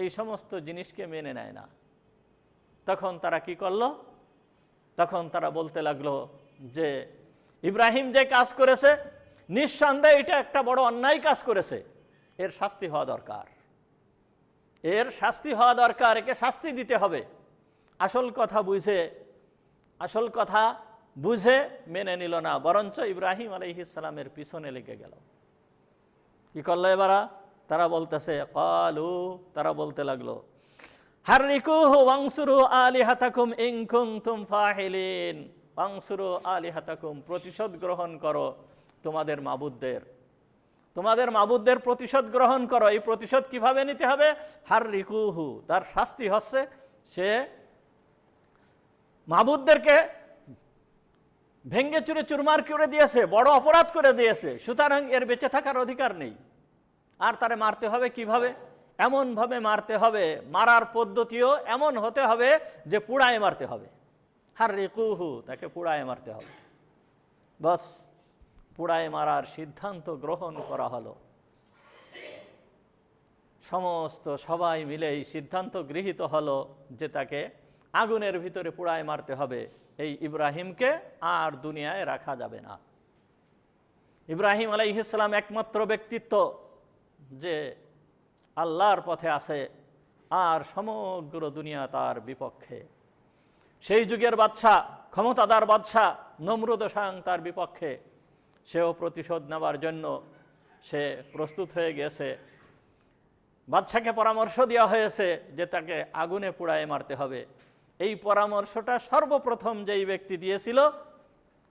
এই সমস্ত জিনিসকে মেনে নেয় না। তখন তারা কি করলো? তখন তারা বলতে লাগলো যে ইব্রাহিম যে কাজ করেছে নিঃসন্দেহে এটা একটা বড় অন্যায় কাজ করেছে, এর শাস্তি হওয়া দরকার, এর শাস্তি হওয়া দরকার, একে শাস্তি দিতে হবে। আসল কথা বুঝে মেনে নিল না, বরঞ্চ ইব্রাহিম আলাইহিস সালামের পিছনে লেগে গেল। কি করলো এবার? তারা বলতেছে ক্বালু, তারা বলতে লাগলো হাররিকুহু ওয়ানসুরু আলিহাতাকুম ইন কুনতুম ফাহিলিন, ওয়ানসুরু আলিহাতাকুম, প্রতিশোধ গ্রহণ করো তোমাদের মাবুদদের প্রতিশোধ গ্রহণ করো। এই প্রতিশোধ কিভাবে নিতে হবে? হাররিকুহু, তার শাস্তি হচ্ছে সে মাবুদদেরকে ভেঙ্গে চুরে চুরমার করে দিয়েছে, বড় অপরাধ করে দিয়েছে, সুতরাং এর বেঁচে থাকার অধিকার নেই। আর তারে মারতে হবে কিভাবে? এমনভাবে মারতে হবে, মারার পদ্ধতিও এমন হতে হবে যে পুড়ায় মারতে হবে। হাররিকুহু, তাকে পুড়ায় মারতে হবে। বস, পুড়ায় মারার সিদ্ধান্ত গ্রহণ করা হলো। সবাই মিলে এই সিদ্ধান্ত গৃহীত হলো যে তাকে আগুনের ভিতরে পুড়ায় মারতে হবে। এই ইব্রাহিমকে আর দুনিয়ায় রাখা যাবে না। ইব্রাহিম আলাইহিস সালাম একমাত্র ব্যক্তিত্ব যে আল্লাহর পথে আছে, আর সমগ্র দুনিয়া তার বিপক্ষে। সেই যুগের বাদশা, ক্ষমতাদার বাদশা নমরুদ স্বয়ং তার বিপক্ষে। সেও প্রতিশোধ নেওয়ার জন্য সে প্রস্তুত হয়ে গেছে। বাদশাকে পরামর্শ দেওয়া হয়েছে যে তাকে আগুনে পুড়ায় মারতে হবে। এই পরামর্শটা সর্বপ্রথম যেই ব্যক্তি দিয়েছিল,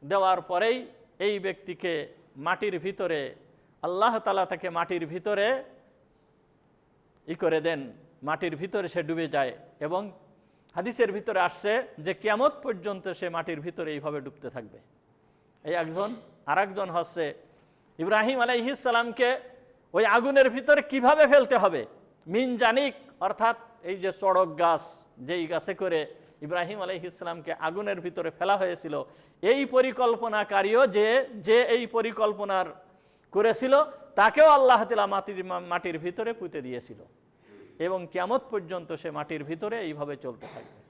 দেওয়ার পরেই এই ব্যক্তিকে মাটির ভিতরে, আল্লাহ তাআলা তাকে মাটির ভিতরে করে দেন, মাটির ভিতরে সে ডুবে যায়। এবং হাদিসের ভিতরে আসছে যে কিয়ামত পর্যন্ত সে মাটির ভিতরে এইভাবে ডুবতে থাকবে। এই একজন, আর একজন হচ্ছে ইব্রাহিম আলাইহিস সালামকে ওই আগুনের ভিতরে কিভাবে ফেলতে হবে, মিনজানিক, অর্থাৎ এই যে চড়ক গাছ, যেই গাছে করে ইব্রাহিম আলাইহিস সালামকে আগুনের ভিতরে ফেলা হয়েছিল, এই পরিকল্পনাকারীও যে এই পরিকল্পনার করেছিল তাকেও আল্লাহ তাআলা মাটির ভিতরে পুঁতে দিয়েছিল, এবং কিয়ামত পর্যন্ত সে মাটির ভিতরে এইভাবে চলতে থাকবে।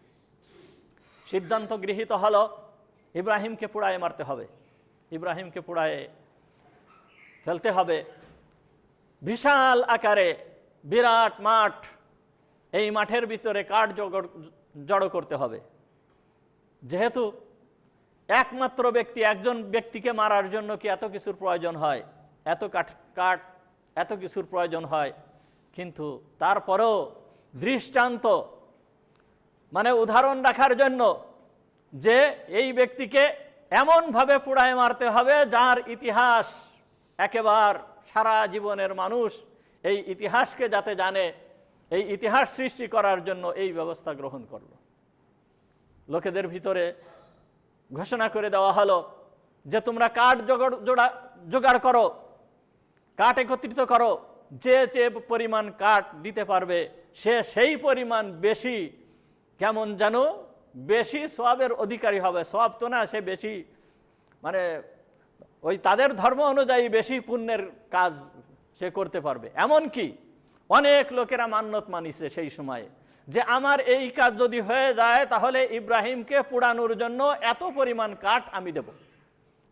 সিদ্ধান্ত গৃহীত হলো ইব্রাহিমকে পুড়ায় মারতে হবে, ইব্রাহিমকে পুড়ায় ফেলতে হবে। বিশাল আকারে বিরাট মাঠ, এই মাঠের ভিতরে কাঠ জড়ো করতে হবে। যেহেতু একমাত্র ব্যক্তি, একজন ব্যক্তিকে মারার জন্য কি এত কিছুর প্রয়োজন হয়? এত কাঠ এত কিছুর প্রয়োজন হয়? কিন্তু তারপরেও দৃষ্টান্ত, মানে উদাহরণ রাখার জন্য যে এই ব্যক্তিকে এমনভাবে পোড়ায় মারতে হবে যার ইতিহাস একেবারে সারা জীবনের মানুষ এই ইতিহাসকে যাতে জানে, এই ইতিহাস সৃষ্টি করার জন্য এই ব্যবস্থা গ্রহণ করলো। লোকেদের ভিতরে ঘোষণা করে দেওয়া হলো যে তোমরা কাঠ জোগাড় করো, কাঠ একত্রিত করো, যে যে পরিমাণ কাঠ দিতে পারবে সে সেই পরিমাণ বেশি, কেমন যেন বেশি সওয়াবের অধিকারী হবে। সওয়াব তো না, সে বেশি, মানে ওই তাদের ধর্ম অনুযায়ী বেশি পুণ্যের কাজ সে করতে পারবে। এমনকি অনেক লোকেরা মান্যত মানিছে সেই সময়ে যে আমার এই কাজ যদি হয়ে যায় তাহলে ইব্রাহিমকে পোড়ানোর জন্য এত পরিমাণ কাঠ আমি দেব,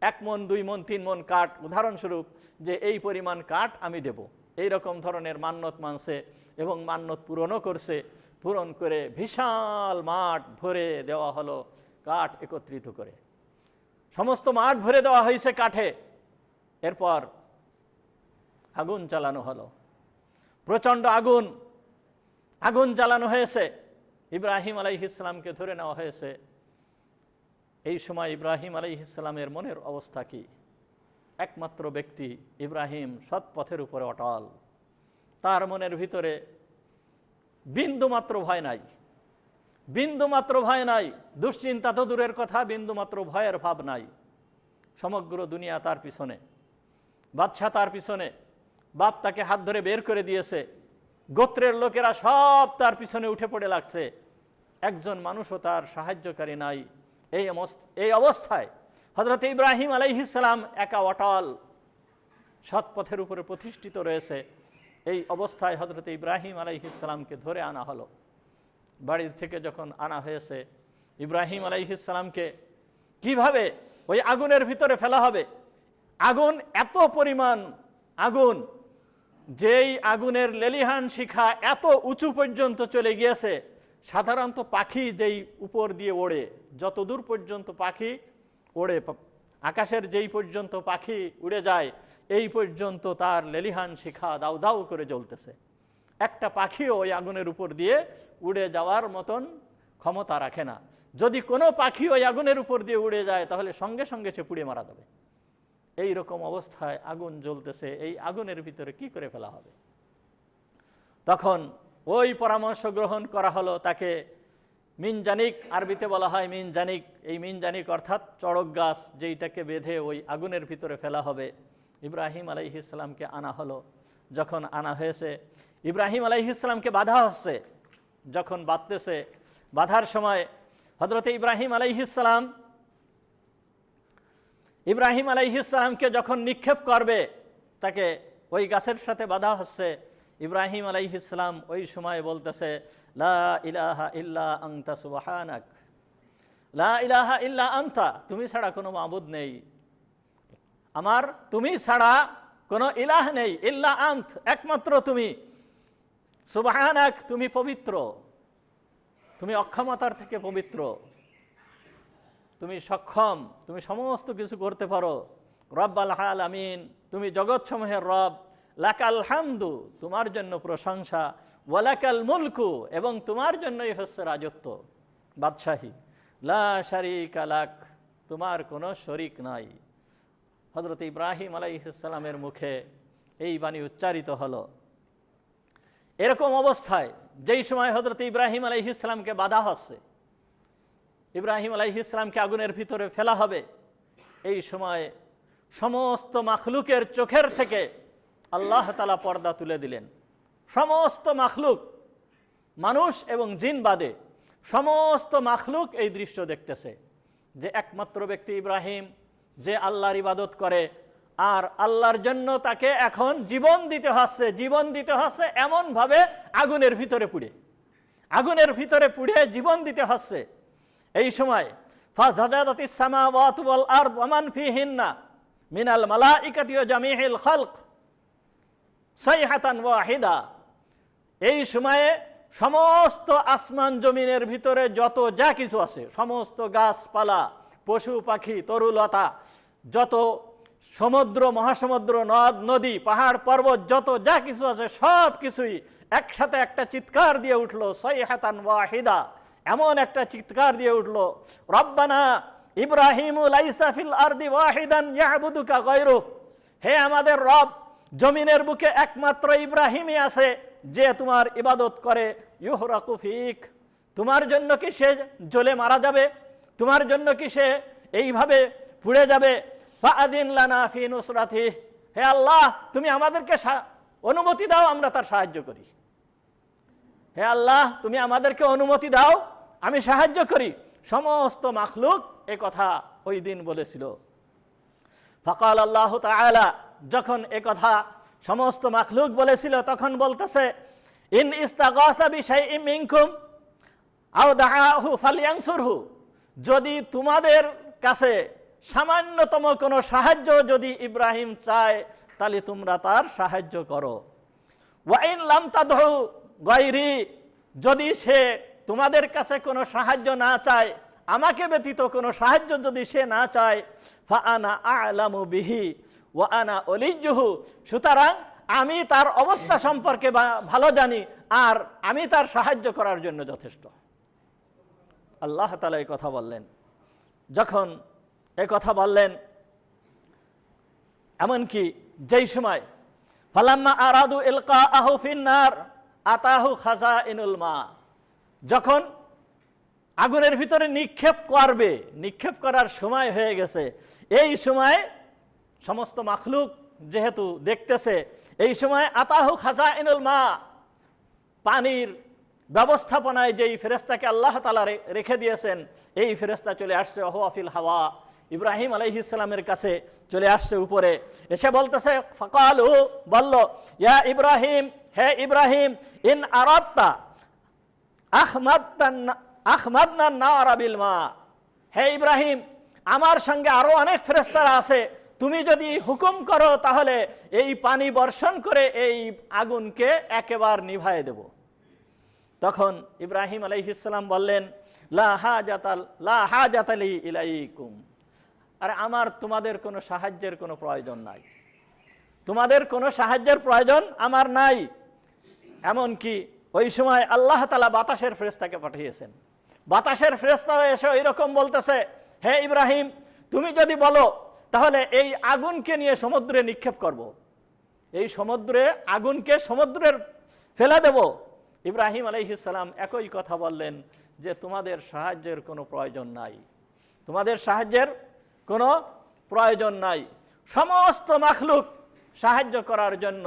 1 মণ 2 মণ 3 মণ কাঠ, উদাহরণস্বরূপ যে এই পরিমাণ কাঠ আমি দেব। এই রকম ধরনের মান্যত মানছে এবং মান্যত পূরণও করছে। পূরণ করে বিশাল মাঠ ভরে দেওয়া হলো কাঠ একত্রিত করে, সমস্ত মাঠ ভরে দেওয়া হয়েছে কাঠে। এরপর আগুন চালানো হলো, প্রচণ্ড আগুন জ্বালানো হয়েছে। ইব্রাহিম আলাইহিস সালামকে ধরে নেওয়া হয়েছে। এই সময় ইব্রাহিম আলাইহিস সালামের মনের অবস্থা কি? একমাত্র ব্যক্তি ইব্রাহিম সৎ পথের উপরে অটল, তার মনের ভিতরে বিন্দুমাত্র ভয় নাই, বিন্দুমাত্র ভয় নাই। দুশ্চিন্তা তো দূরের কথা, বিন্দুমাত্র ভয়ের ভাব নাই। সমগ্র দুনিয়া তার পিছনে, বাদশা তার পিছনে, বাপ তাকে হাত ধরে বের করে দিয়েছে, গোত্রের লোকেরা সব তার পিছনে উঠে পড়ে লাগছে, একজন মানুষও তার সাহায্যকারী নাই। এই অবস্থায় হযরত ইব্রাহিম আলাইহিস সালাম একা অটল সৎ পথের উপরে প্রতিষ্ঠিত রয়েছে। এই অবস্থায় হযরত ইব্রাহিম আলাইহিস সালামকে ধরে আনা হলো। বাড়ির থেকে যখন আনা হয়েছে, ইব্রাহিম আলাইহিস সালামকে কিভাবে ওই আগুনের ভিতরে ফেলা হবে? আগুন এত পরিমাণ আগুন, যেই আগুনের লেলিহান শিখা এত উঁচু পর্যন্ত চলে গিয়েছে, সাধারণত পাখি যেই উপর দিয়ে ওড়ে, যত দূর পর্যন্ত পাখি ওড়ে, আকাশের যেই পর্যন্ত পাখি উড়ে যায় এই পর্যন্ত তার লেলিহান শিখা দাউ দাউ করে জ্বলতেছে। একটা পাখিও ওই আগুনের উপর দিয়ে উড়ে যাওয়ার মতন ক্ষমতা রাখে না। যদি কোনো পাখি ওই আগুনের উপর দিয়ে উড়ে যায় তাহলে সঙ্গে সঙ্গে সে পুড়ে মারা যাবে। এই রকম অবস্থায় আগুন জ্বলতেছে, এই আগুনের ভিতরে কি করে ফেলা হবে? তখন ওই পরামর্শ গ্রহণ করা হলো, তাকে মিনজানিক, আরবিতে বলা হয় মিনজানিক, এই মিনজানিক অর্থাৎ চড়ক গাছ, যেইটাকে বেঁধে ওই আগুনের ভিতরে ফেলা হবে। ইব্রাহিম আলাইহিস সালামকে আনা হলো। যখন আনা হয়েছে, ইব্রাহিম আলাইহিস সালামকে বাধা হচ্ছে। যখন বাঁধতেছে, বাঁধার সময় হযরত ইব্রাহিম আলাইহিস সালামকে যখন নিক্ষেপ করবে, তাকে ওই গাছের সাথে বাধা হচ্ছে। ইব্রাহিম আলাইহিস সালাম ওই সময় বলতেছে, লা ইলাহা ইল্লা আনতা সুবহানাক, লা ইলাহা ইল্লা আনতা, তুমি ছাড়া কোনো মাবুদ নেই, আমার তুমি ছাড়া কোনো ইলাহ নেই, ইল্লা আন্ত, একমাত্র তুমি, সুবহানাক, তুমি পবিত্র, তুমি অক্ষমতার থেকে পবিত্র, তুমি সক্ষম, তুমি সমস্ত কিছু করতে পারো, রব্বাল আলামিন, তুমি জগৎসমূহের রব, লাকাল হামদু, তোমার জন্য প্রশংসা, ওয়ালাকাল মুলকু, এবং তোমার জন্যই হচ্ছে রাজত্ব, বাদশাহী, লা শারীকা লাক, তোমার কোনো শরীক নাই। হযরত ইব্রাহিম আলাইহিস সালামের মুখে এই বাণী উচ্চারিত হলো। এরকম অবস্থায় যেই সময় হযরত ইব্রাহিম আলাইহিস সালামকে বাধা হচ্ছে, ইব্রাহিম আলাইহিস সালামকে আগুনের ভিতরে ফেলা হবে, এই সময় সমস্ত মাখলুকের চোখের থেকে আল্লাহ তাআলা পর্দা তুলে দিলেন। সমস্ত মাখলুক, মানুষ এবং জিন বাদে সমস্ত মাখলুক এই দৃশ্য দেখতেছে যে একমাত্র ব্যক্তি ইব্রাহিম, যে আল্লাহর ইবাদত করে, আর আল্লাহর জন্য তাকে এখন জীবন দিতে হচ্ছে এমনভাবে আগুনের ভিতরে পুড়ে জীবন দিতে হচ্ছে। এই সময় ফাসাজাদাতিস সামাওয়াতু ওয়াল আরদ ওয়া মান ফিহিন্না মিনাল মালাইকাতি ওয়া জামিউল খালক সাইহাতান ওয়াহিদা, এই সময়ে সমস্ত আসমান জমিনের ভিতরে যত যা কিছু আছে, সমস্ত গাছপালা, পশু পাখি তরুলতা, যত সমুদ্র মহাসমুদ্র নদ নদী পাহাড় পর্বত যত যা কিছু আছে সব কিছুই একসাথে একটা চিৎকার দিয়ে উঠলো, সাইহাতান ওয়াহিদা, এমন একটা চিৎকার দিয়ে উঠলো, রব্বানা ইব্রাহিমু লাইসা ফিল আরদি ওয়াহিদান ইয়াবুদুকা গায়রু, হে আমাদের রব, জমিনের বুকে একমাত্র ইব্রাহিমই আছে যে তোমার ইবাদত করে, ইউহরাকু ফিক, তোমার জন্য কি সে জ্বলে মারা যাবে, তোমার জন্য কি সে এইভাবে পুড়ে যাবে, ফাআদিন লানা ফি নুসরাতি, হে আল্লাহ তুমি আমাদেরকে অনুমতি দাও আমরা তার সাহায্য করি, হে আল্লাহ তুমি আমাদেরকে অনুমতি দাও আমি সাহায্য করি। সমস্ত মাখলুক এই কথা ওই দিন বলেছিল। ফাকাল আল্লাহ তাআলা, যখন এ কথা সমস্ত মাখলুক বলেছিল তখন বলতেছে, ইন ইস্তাগাসা বিশাইইম মিনকুম আও দাআহু ফালইয়ানসুরহু, যদি তোমাদের কাছে সামান্যতম কোনো সাহায্য যদি ইব্রাহিম চায় তাহলে তোমরা তার সাহায্য করো, ওয়া ইন লাম তাদউ গায়রি, যদি সে তোমাদের কাছে কোনো সাহায্য না চায়, আমাকে ব্যতীত কোনো সাহায্য যদি সে না চায়, ফা আনা আ'লামু বিহি ওয়া আনা ওলিয়্যুহু, সুতরাং আমি তার অবস্থা সম্পর্কে ভালো জানি আর আমি তার সাহায্য করার জন্য যথেষ্ট। আল্লাহ তাআলা এই কথা বললেন। যখন এই কথা বললেন, এমনকি যেই সময় ফালাম্মা আরাদু ইলকাআহু ফিন্নার আতাহু খাজাইনুল মা, যখন আগুনের ভিতরে নিক্ষেপ করবে, নিক্ষেপ করার সময় হয়ে গেছে, এই সময় সমস্ত মাখলুক যেহেতু দেখতেছে, এই সময় আতাহু খাজাইনুল মা, পানির ব্যবস্থাপনায় যেই ফেরেশতাকে আল্লাহ তাআলা রেখে দিয়েছেন এই ফেরেশতা চলে আসছে, হুয়া ফিল হাওয়া, ইব্রাহিম আলাইহিস সালামের কাছে চলে আসছে উপরে, এসে বলতেছে, ফাকালু, বলল, ইয়া ইব্রাহিম, হে ইব্রাহিম, ইন আরাদতা আখমাদনা নারা বিল মা, হে ইব্রাহিম আমার সঙ্গে আরো অনেক ফেরেশতারা আছে, তুমি যদি হুকুম করো তাহলে এই পানি বর্ষণ করে এই আগুনকে একেবারে নিভায়ে দেব। তখন ইব্রাহিম আলাইহিস সালাম বললেন, লা হাজাতা লি ইলাইকুম, আরে আমার তোমাদের কোনো সাহায্যের কোনো প্রয়োজন নাই, তোমাদের কোনো সাহায্যের প্রয়োজন আমার নাই। এমনকি ওই সময় আল্লাহ তাআলা বাতাসের ফেরেশতাকে পাঠিয়েছেন, বাতাসের ফেরেশতা এসে এইরকম বলতেছে, হে ইব্রাহিম তুমি যদি বলো তাহলে এই আগুনকে নিয়ে সমুদ্রে নিক্ষেপ করব, এই সমুদ্রে আগুনকে সমুদ্রের ফেলে দেব। ইব্রাহিম আলাইহিস সালাম একই কথা বললেন যে তোমাদের সাহায্যের কোনো প্রয়োজন নাই, তোমাদের সাহায্যের কোনো প্রয়োজন নাই। সমস্ত মাখলুক সাহায্য করার জন্য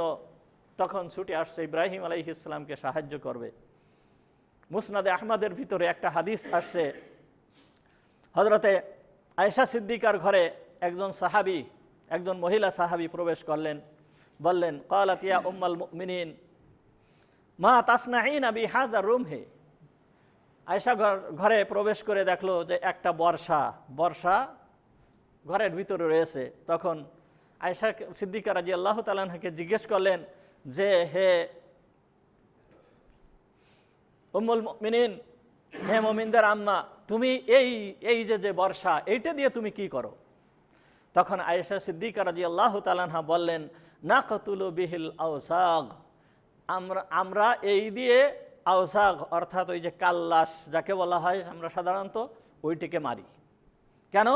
তখন ছুটে আসছে ইব্রাহিম আলাইহিস সালামকে সাহায্য করবে। মুসনাদে আহমদের ভিতরে একটা হাদিস আসছে, হযরতে আয়েশা সিদ্দিকার ঘরে একজন সাহাবী, একজন মহিলা সাহাবী প্রবেশ করলেন, বললেন, ক্বালাত ইয়া উম্মাল মুমিনিন মা তাসনাঈনা বিহাযা রুমহি, আয়েশা ঘরে প্রবেশ করে দেখলো যে একটা বর্ষা ঘরের ভিতরে রয়েছে। তখন আয়েশা সিদ্দিকা রাদিয়াল্লাহু তাআলা আনহাকে জিজ্ঞেস করলেন যে, হে উম্মুল মুমিনিন, হে মুমিনদের আম্মা, তুমি এই যে বর্ষা এইটা দিয়ে তুমি কি করো? তখন আয়েশা সিদ্দিকা রাদিয়াল্লাহু তাআলা আনহা বললেন, নাকতুলু বিহিল আওসাগ, আমরা এই দিয়ে আওসাগ অর্থাৎ ওই যে কাল্লাস যাকে বলা হয় আমরা সাধারণত ওইটিকে মারি। কেন?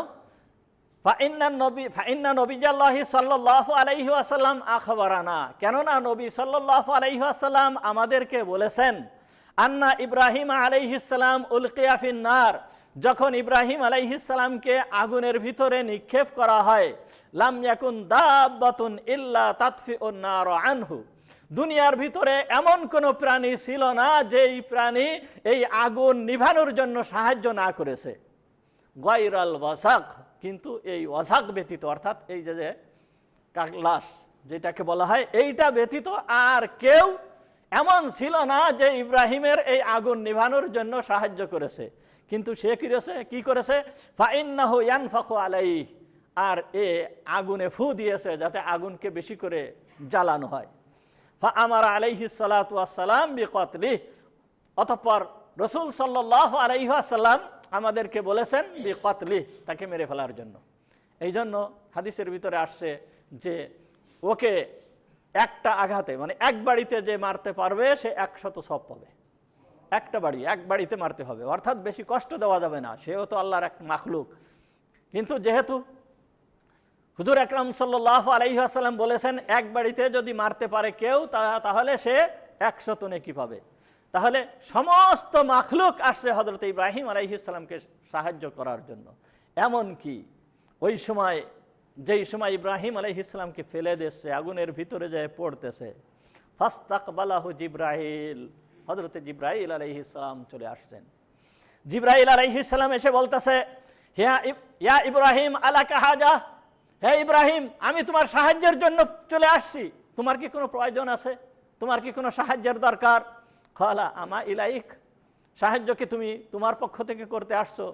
ফাইন্না নবিয়াল্লাহি সাল্লাল্লাহু আলাইহি ওয়াসাল্লাম আখবারানা, কেননা নবী সাল্লাল্লাহু আলাইহি ওয়াসাল্লাম আমাদেরকে বলেছেন, আন্না ইব্রাহিম আলাইহিস সালাম উলকিয়া ফিন নার, যখন ইব্রাহিম আলাইহিস সালামকে আগুনের ভিতরে নিক্ষেপ করা হয়, লাম ইয়াকুন দাব্বাতুন ইল্লা তাতফিউন নার আনহু, দুনিয়ার ভিতরে এমন কোনো প্রাণী ছিল না যেই প্রাণী এই আগুন নিভানোর জন্য সাহায্য না করেছে, গায়রাল ওয়াসাক, কিন্তু এই ওয়াসাক ব্যতীত অর্থাৎ এই যে কাল্লাস যেটাকে বলা হয় এইটা ব্যতীত আর কেউ এমন ছিল না যে ইব্রাহিমের এই আগুন নিভানোর জন্য সাহায্য করেছে। কিন্তু সে কি করেছে? ফাইন্নাহু ইয়ানফাখু আলাইহি, আর এ আগুনে ফু দিয়েছে যাতে আগুনকে বেশি করে জ্বালানো হয়। ফাআমারা আলাইহিস সালাতু ওয়াস সালাম বিকতলিহি, অতঃপর রাসূল সাল্লাল্লাহু আলাইহি ওয়াসাল্লাম আমাদেরকে বলেছেন বিকতলি, তাকে মেরে ফেলার জন্য। এই জন্য হাদিসের ভিতরে আসছে যে ওকে একটা আঘাতে, মানে এক বাড়িতে যে মারতে পারবে সে 100 সওয়াব পাবে। একটা বাড়ি, এক বাড়িতে মারতে হবে, অর্থাৎ বেশি কষ্ট দেওয়া যাবে না, সেও তো আল্লাহর এক মাখলুক। কিন্তু যেহেতু হুজুর আকরাম সাল্লাল্লাহু আলাইহি ওয়াসাল্লাম বলেছেন এক বাড়িতে যদি মারতে পারে কেউ তাহলে সে 100 নেকি পাবে, তাহলে সমস্ত মাখলুক আসছে হযরত ইব্রাহিম আলাইহিস সালামকে সাহায্য করার জন্য। এমন কি ওই সময়, যেই সময় ইব্রাহিম আলাইহিস সালামকে ফেলে দিচ্ছে, আগুনের ভিতরে যায় পড়তেছে, ফাস্তাকবালাহু জিবরাইল, হযরত জিবরাইল আলাইহিস সালাম চলে আসছেন। জিবরাইল আলাইহিস সালাম এসে বলতেছে, ইয়া ইব্রাহিম আলাকা হাজা, হে ইব্রাহিম আমি তোমার সাহায্যের জন্য চলে আসছি, তোমার কি কোনো প্রয়োজন আছে, তোমার কি কোনো সাহায্যের দরকার? ক্বালা আমা ইলাইক, সাহায্য কি তুমি তোমার পক্ষ থেকে করতে আসছো?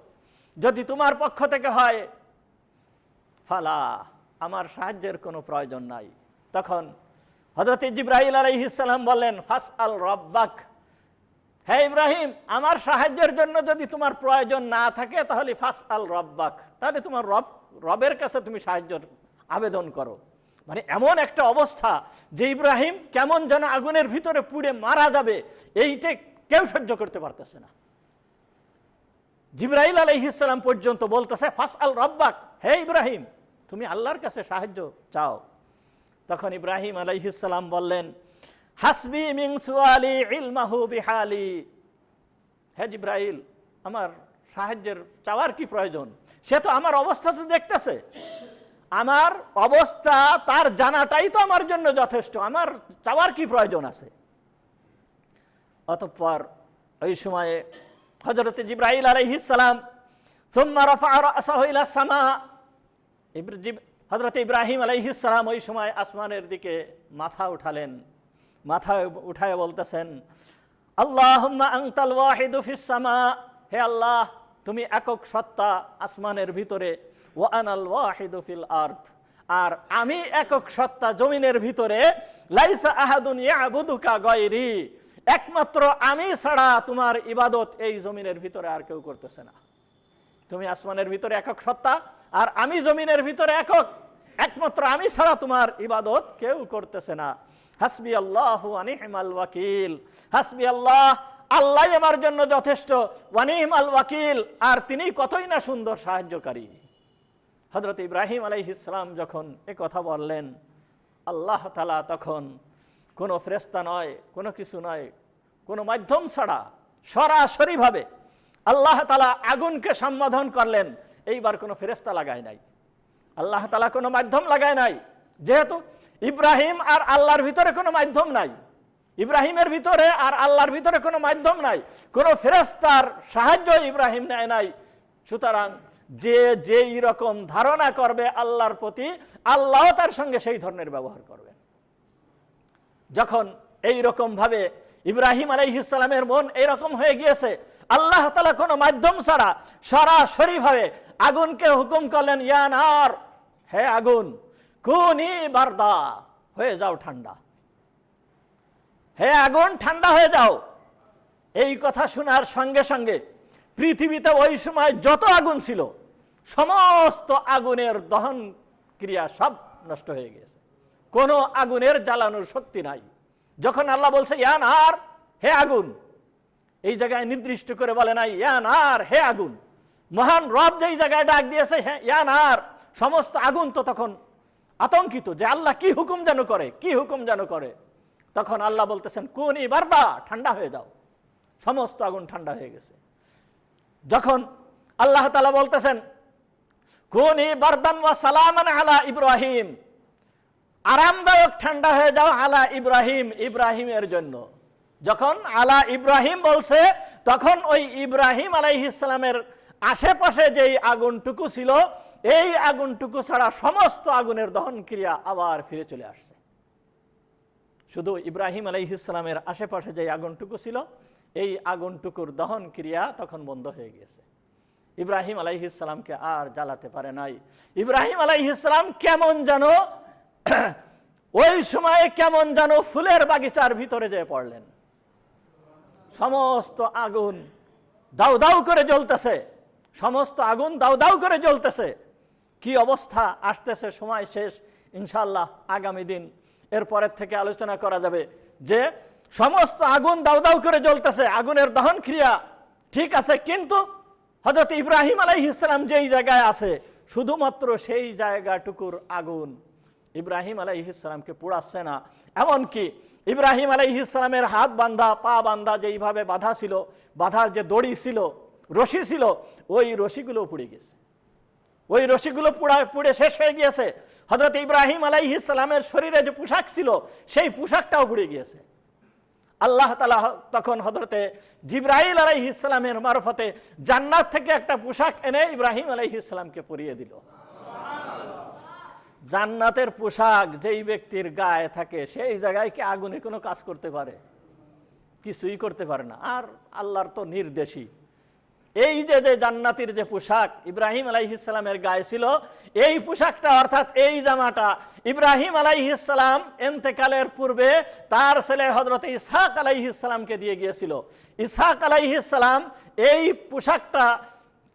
যদি তোমার পক্ষ থেকে হয় ফালা, আমার সাহায্যের কোনো প্রয়োজন নাই। তখন হযরত জিবরাইল আলাইহিস সালাম বললেন, ফাসআল রাব্বাক, হে ইব্রাহিম আমার সাহায্যের জন্য যদি তোমার প্রয়োজন না থাকে তাহলে ফাসআল রাব্বাক, তাহলে তোমার রবের কাছে তুমি সাহায্যের আবেদন করো। মানে এমন একটা অবস্থা যে ইব্রাহিম কেমন যেন আগুনের ভিতরে পুড়ে মারা যাবে, এইটা কেউ সহ্য করতে পারতেছে না। জিবরাইল আলাইহিস সালাম পর্যন্ত বলতেছে ফাসআল রাব্বাক, হে ইব্রাহিম তুমি আল্লাহর কাছে সাহায্য চাও। তখন ইব্রাহিম আলাইহিস সালাম বললেন, হাসবি মিন সুআলি ইলমাহু বিহালি, হে জিবরাইল আমার সাহায্যের চাওয়ার কি প্রয়োজন, সে তো আমার অবস্থা তো দেখতেছে, আমার অবস্থা তার জানাটাই তো আমার জন্য যথেষ্ট, আমার চাওয়ার কি প্রয়োজন আছে। অতঃপর ওই সময়ে হযরত জিবরাইল আলাইহিস সালাম সুম্মা রাফা রাসাহু ইলা সামা, হযরত ইব্রাহিম আলাইহিস সালাম ওই সময় আসমানের দিকে মাথা উঠালেন, মাথা উঠায় বলতেছেন, আল্লাহুম্মা আনতাল ওয়াহিদু ফিস সামা, হে আল্লাহ তুমি একক সত্তা আসমানের ভিতরে, ওয়া আনাল ওয়াহিদু ফিল আরদ, আর আমি একক সত্তা জমিনের ভিতরে, লাইসা আহাদুন ইয়াবুদুকা গায়রি, একমাত্র আমি ছাড়া তোমার ইবাদত এই জমিনের ভিতরে আর কেউ করতেছে না। তুমি আসমানের ভিতরে একক সত্তা আর আমি জমিনের ভিতরে একক, একমাত্র আমি ছাড়া তোমার ইবাদত কেউ করতেছে না। হাসবি আল্লাহু ওয়া নি'মাল ওয়াকিল, হাসবি আল্লাহ, আল্লাহ আমার জন্য যথেষ্ট, ওয়া নি'মাল ওয়াকিল, আর তিনি কতই না সুন্দর সাহায্যকারী। হযরত ইব্রাহিম আলাইহিস সালাম যখন এ কথা বললেন, আল্লাহ তাআলা তখন কোনো ফেরেশতা নয়, কোনো কিছু নয়, কোনো মাধ্যম ছাড়া সরাসরিভাবে আল্লাহ তাআলা আগুনকে সম্বোধন করলেন। এইবার কোনো ফেরেশতা লাগায় নাই, আল্লাহ তাআলা কোনো মাধ্যম লাগায় নাই, যেহেতু ইব্রাহিম আর আল্লাহর ভিতরে কোনো মাধ্যম নাই, ইব্রাহিমের ভিতরে আর আল্লাহর ভিতরে কোনো মাধ্যম নাই, কোনো ফেরেশতার সাহায্য ইব্রাহিম নেয় নাই। সুতরাং যে যেই রকম ধারণা করবে আল্লাহর প্রতি, আল্লাহ তার সঙ্গে সেই ধরনের ব্যবহার করবেন। যখন এই রকম ভাবে ইব্রাহিম আলাইহিস সালামের মন এইরকম হয়ে গিয়েছে, আল্লাহ তাআলা কোনো মাধ্যম ছাড়া সরাসরি ভাবে আগুনকে হুকুম করলেন, ইয়া নার, হে আগুন, কুনি বারদা, হয়ে যাও ঠান্ডা, হে আগুন ঠান্ডা হয়ে যাও। এই কথা শোনার সঙ্গে সঙ্গে পৃথিবীতে ওই সময় যত আগুন ছিল সমস্ত আগুনের দহন ক্রিয়া সব নষ্ট হয়ে গেছে, কোনো আগুনের জ্বালানোর শক্তি নাই। যখন আল্লাহ বলছে ইয়া নার, হে আগুন, এই জায়গায় নির্দিষ্ট করে বলে নাই ইয়া নার, হে আগুন। মহান রব যেই জায়গায় ডাক দিয়েছে ইয়া নার, সমস্ত আগুন তো তখন আতঙ্কিত যে আল্লাহ কি হুকুম যেন করে, কি হুকুম যেন করে। তখন আল্লাহ বলতেছেন কুনি বারদা, ঠান্ডা হয়ে যাও, সমস্ত আগুন ঠান্ডা হয়ে গেছে। যখন আল্লাহ তাআলা বলতেছেন কুনি বারদান ওয়া সালামান আলা ইব্রাহিম, আরামদায়ক ঠান্ডা হয়ে যাও আলা ইব্রাহিম, ইব্রাহিমের জন্য। যখন আলা ইব্রাহিম বলছে তখন ওই ইব্রাহিম আলাইহিস সালামের আশেপাশে যেই আগুনটুকু ছিল, এই আগুনটুকু ছাড়া সমস্ত আগুনের দহন ক্রিয়া আবার ফিরে চলে আসছে। শুধু ইব্রাহিম আলাইহিস সালামের আশেপাশে যে আগুনটুকু ছিল, এই আগুনটুকুর দহন ক্রিয়া তখন বন্ধ হয়ে গেছে। ইব্রাহিম আলাইহিস সালামকে আর জ্বালাতে পারে নাই। ইব্রাহিম আলাইহিস সালাম কেমন যেন ওই সময়ে কেমন যেন ফুলের বাগিচার ভিতরে যেয়ে পড়লেন। সমস্ত আগুন দাউ দাউ করে জ্বলতেছে, সমস্ত আগুন দাউ দাউ করে জ্বলতেছে। কি অবস্থা আসতেছে, সময় শেষ ইনশাআল্লাহ আগামী দিন এরপরের থেকে আলোচনা করা যাবে যে সমস্ত আগুন দাউ দাউ করে জ্বলতেছে, আগুনের দহন ক্রিয়া ঠিক আছে, কিন্তু হযরত ইব্রাহিম আলাইহিস সালাম যেই জায়গায় আছে শুধুমাত্র সেই জায়গাটুকুর আগুন ইব্রাহিম আলাইহিস সালামকে পোড়াচ্ছে না। এমনকি ইব্রাহিম আলাইহিস সালামের হাত বাঁধা পা বাঁধা যেইভাবে বাঁধা ছিল, বাঁধার যে দড়ি ছিল, রশি ছিল, ওই রশিগুলো পুড়ে গেছে, ওই রশিগুলো পুড়ে শেষ হয়ে গিয়েছে। হযরত ইব্রাহিম আলাইহিস সালামের শরীরে যে পোশাক ছিল সেই পোশাকটাও পুড়ে গিয়েছে। আল্লাহ তাআলা তখন হযরতে জিবরাইল আলাইহিস সালামের মারফতে জান্নাত থেকে একটা পোশাক এনে ইব্রাহিম আলাইহিস সালামকে পরিয়ে দিল। জান্নাতের পোশাক যেই ব্যক্তির গায়ে থাকে সেই জায়গায় কি আগুনে কোনো কাজ করতে পারে? কিছুই করতে পারে না। আর আল্লাহর তো নির্দেশই, এই যে জান্নাতের যে পোশাক ইব্রাহিম আলাইহিস সালামের গায়ে ছিল, এই পোশাকটা অর্থাৎ এই জামাটা ইব্রাহিম আলাইহিস সালাম ইন্তেকালের পূর্বে তার ছেলে হযরত ইসহাক আলাইহিস সালামকে দিয়ে গিয়েছিল। ইসহাক আলাইহিস সালাম এই পোশাকটা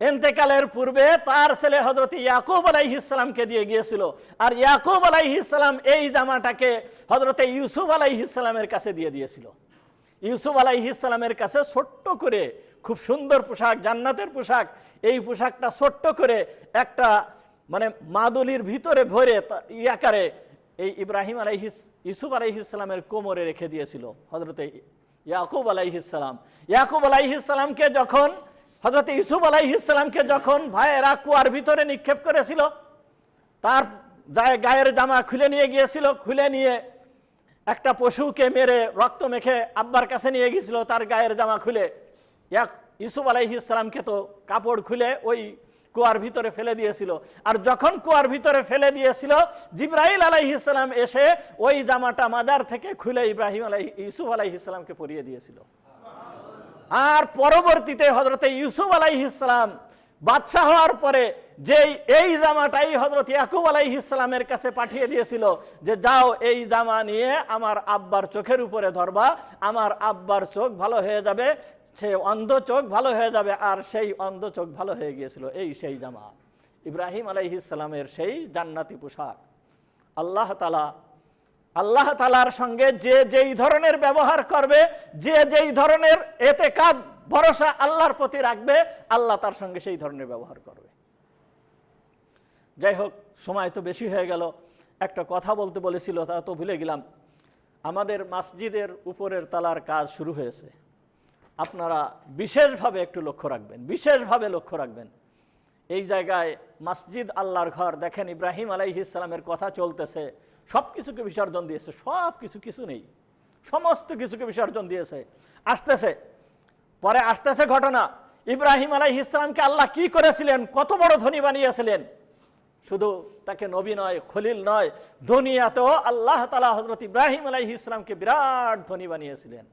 ইন্তেকালের পূর্বে তার ছেলে হযরত ইয়াকুব আলাইহিস সালামকে দিয়ে গিয়েছিল। আর ইয়াকুব আলাইহিস সালাম এই জামাটাকে হযরত ইউসুফ আলাইহিস সালামের কাছে দিয়ে দিয়েছিল। ইউসুফ আলাইহিস সালামের কাছে ছোট্ট করে খুব সুন্দর পোশাক, জান্নাতের পোশাক, এই পোশাকটা ছোট্ট করে একটা মানে মাদুলির ভিতরে ভরে ইয়াকারে এই ইউসুফ আলাইহিস সালামের কোমরে রেখে দিয়েছিল হযরত ইয়াকুব আলাইহিস সালাম। ইয়াকুব আলাইহিস সালামকে যখন হযরত ইউসুফ আলাইহিস সালামকে যখন ভাইয়েরা কুয়ার ভিতরে নিক্ষেপ করেছিল, তার গায়ের জামা খুলে নিয়ে গিয়েছিল, খুলে নিয়ে একটা পশুকে মেরে রক্ত মেখে আব্বার কাছে নিয়ে গিয়েছিল, তার গায়ের জামা খুলে ইউসুফ আলাইহিস সালামকে তো কাপড় খুলে ওই কুয়ার ভিতরে ফেলে দিয়েছিল। আর যখন কুয়ার ভিতরে ফেলে দিয়েছিল, জিবরাইল আলাইহিস সালাম এসে ওই জামাটা মাজার থেকে খুলে ইউসুফ আলাইহিস সালামকে পরিয়ে দিয়েছিল। আর পরবর্তীতে হযরত ইউসুফ আলাইহিস সালাম বাদশাহ হওয়ার পরে যেই এই জামাটাই হযরত ইয়াকুব আলাইহিস সালামের কাছে পাঠিয়ে দিয়েছিল যে যাও এই জামা নিয়ে আমার আব্বার চোখের উপরে ধরবা, আমার আব্বার চোখ ভালো হয়ে যাবে, সে অন্ধ চোখ ভালো হয়ে যাবে। আর সেই অন্ধ চোখ ভালো হয়ে গিয়েছিল এই সেই জামা, ইব্রাহিম আলাইহিস সালামের সেই জান্নাতি পোশাক। আল্লাহ তাআলার সঙ্গে যে যেই ধরনের ব্যবহার করবে, যে যেই ধরনের এতেকাদ ভরসা আল্লাহর প্রতি রাখবে, আল্লাহ তার সঙ্গে সেই ধরনের ব্যবহার করবে। যাই হোক, সময় তো বেশি হয়ে গেল। একটা কথা বলতে বলেছিল তা তো ভুলে গেলাম। আমাদের মসজিদের উপরের তালার কাজ শুরু হয়েছে, আপনারা বিশেষভাবে একটু লক্ষ্য রাখবেন, বিশেষভাবে লক্ষ্য রাখবেন। এই জায়গায় মসজিদ আল্লাহর ঘর, দেখেন ইব্রাহিম আলাইহিস সালামের কথা চলতেছে, সব কিছুকে বিসর্জন দিয়েছে, সব কিছু নেই, সমস্ত কিছুকে বিসর্জন দিয়েছে। আসতেছে ঘটনা, ইব্রাহিম আলাইহিস সালামকে আল্লাহ কি করেছিলেন, কত বড় ধনী বানিয়েছিলেন। শুধু তাকে নবী নয়, খলিল নয়, দুনিয়াতেও আল্লাহ তাআলা হযরত ইব্রাহিম আলাইহিস সালামকে বিরাট ধনী বানিয়েছিলেন।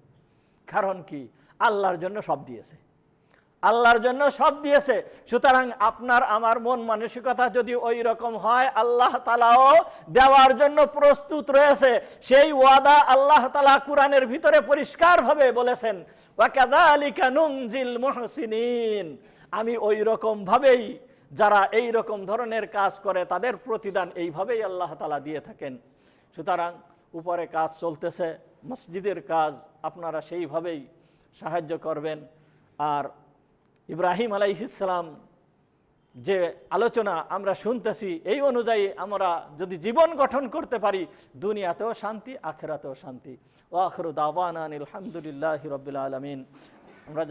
কারণ কি? আল্লাহর জন্য সব দিয়েছে, আল্লাহর জন্য সব দিয়েছে। সুতরাং আপনার আমার মন মানসিকতা যদি ওই রকম হয়, আল্লাহ তাআলাও দেওয়ার জন্য প্রস্তুত রয়েছে। সেই ওয়াদা আল্লাহ তাআলা কুরআনের ভিতরে পরিষ্কারভাবে বলেছেন, ওয়া কাযালিকা নুনজিল মুহসিনিন, আমি ওই রকম ভাবেই যারা এই রকম ধরনের কাজ করে তাদের প্রতিদান এইভাবেই আল্লাহ তাআলা দিয়ে থাকেন। সুতরাং উপরে কাজ চলতেছে, মসজিদের কাজ, আপনারা সেইভাবেই সাহায্য করবেন। আর ইব্রাহিম আলাইহিস সালাম যে আলোচনা আমরা শুনতেছি, এই অনুযায়ী আমরা যদি জীবন গঠন করতে পারি, দুনিয়াতেও শান্তি, আখিরাতেও শান্তি। ওয়া আখিরু দাওয়ানা আনিল হামদুলিল্লাহি রাব্বিল আলামিন। আমরা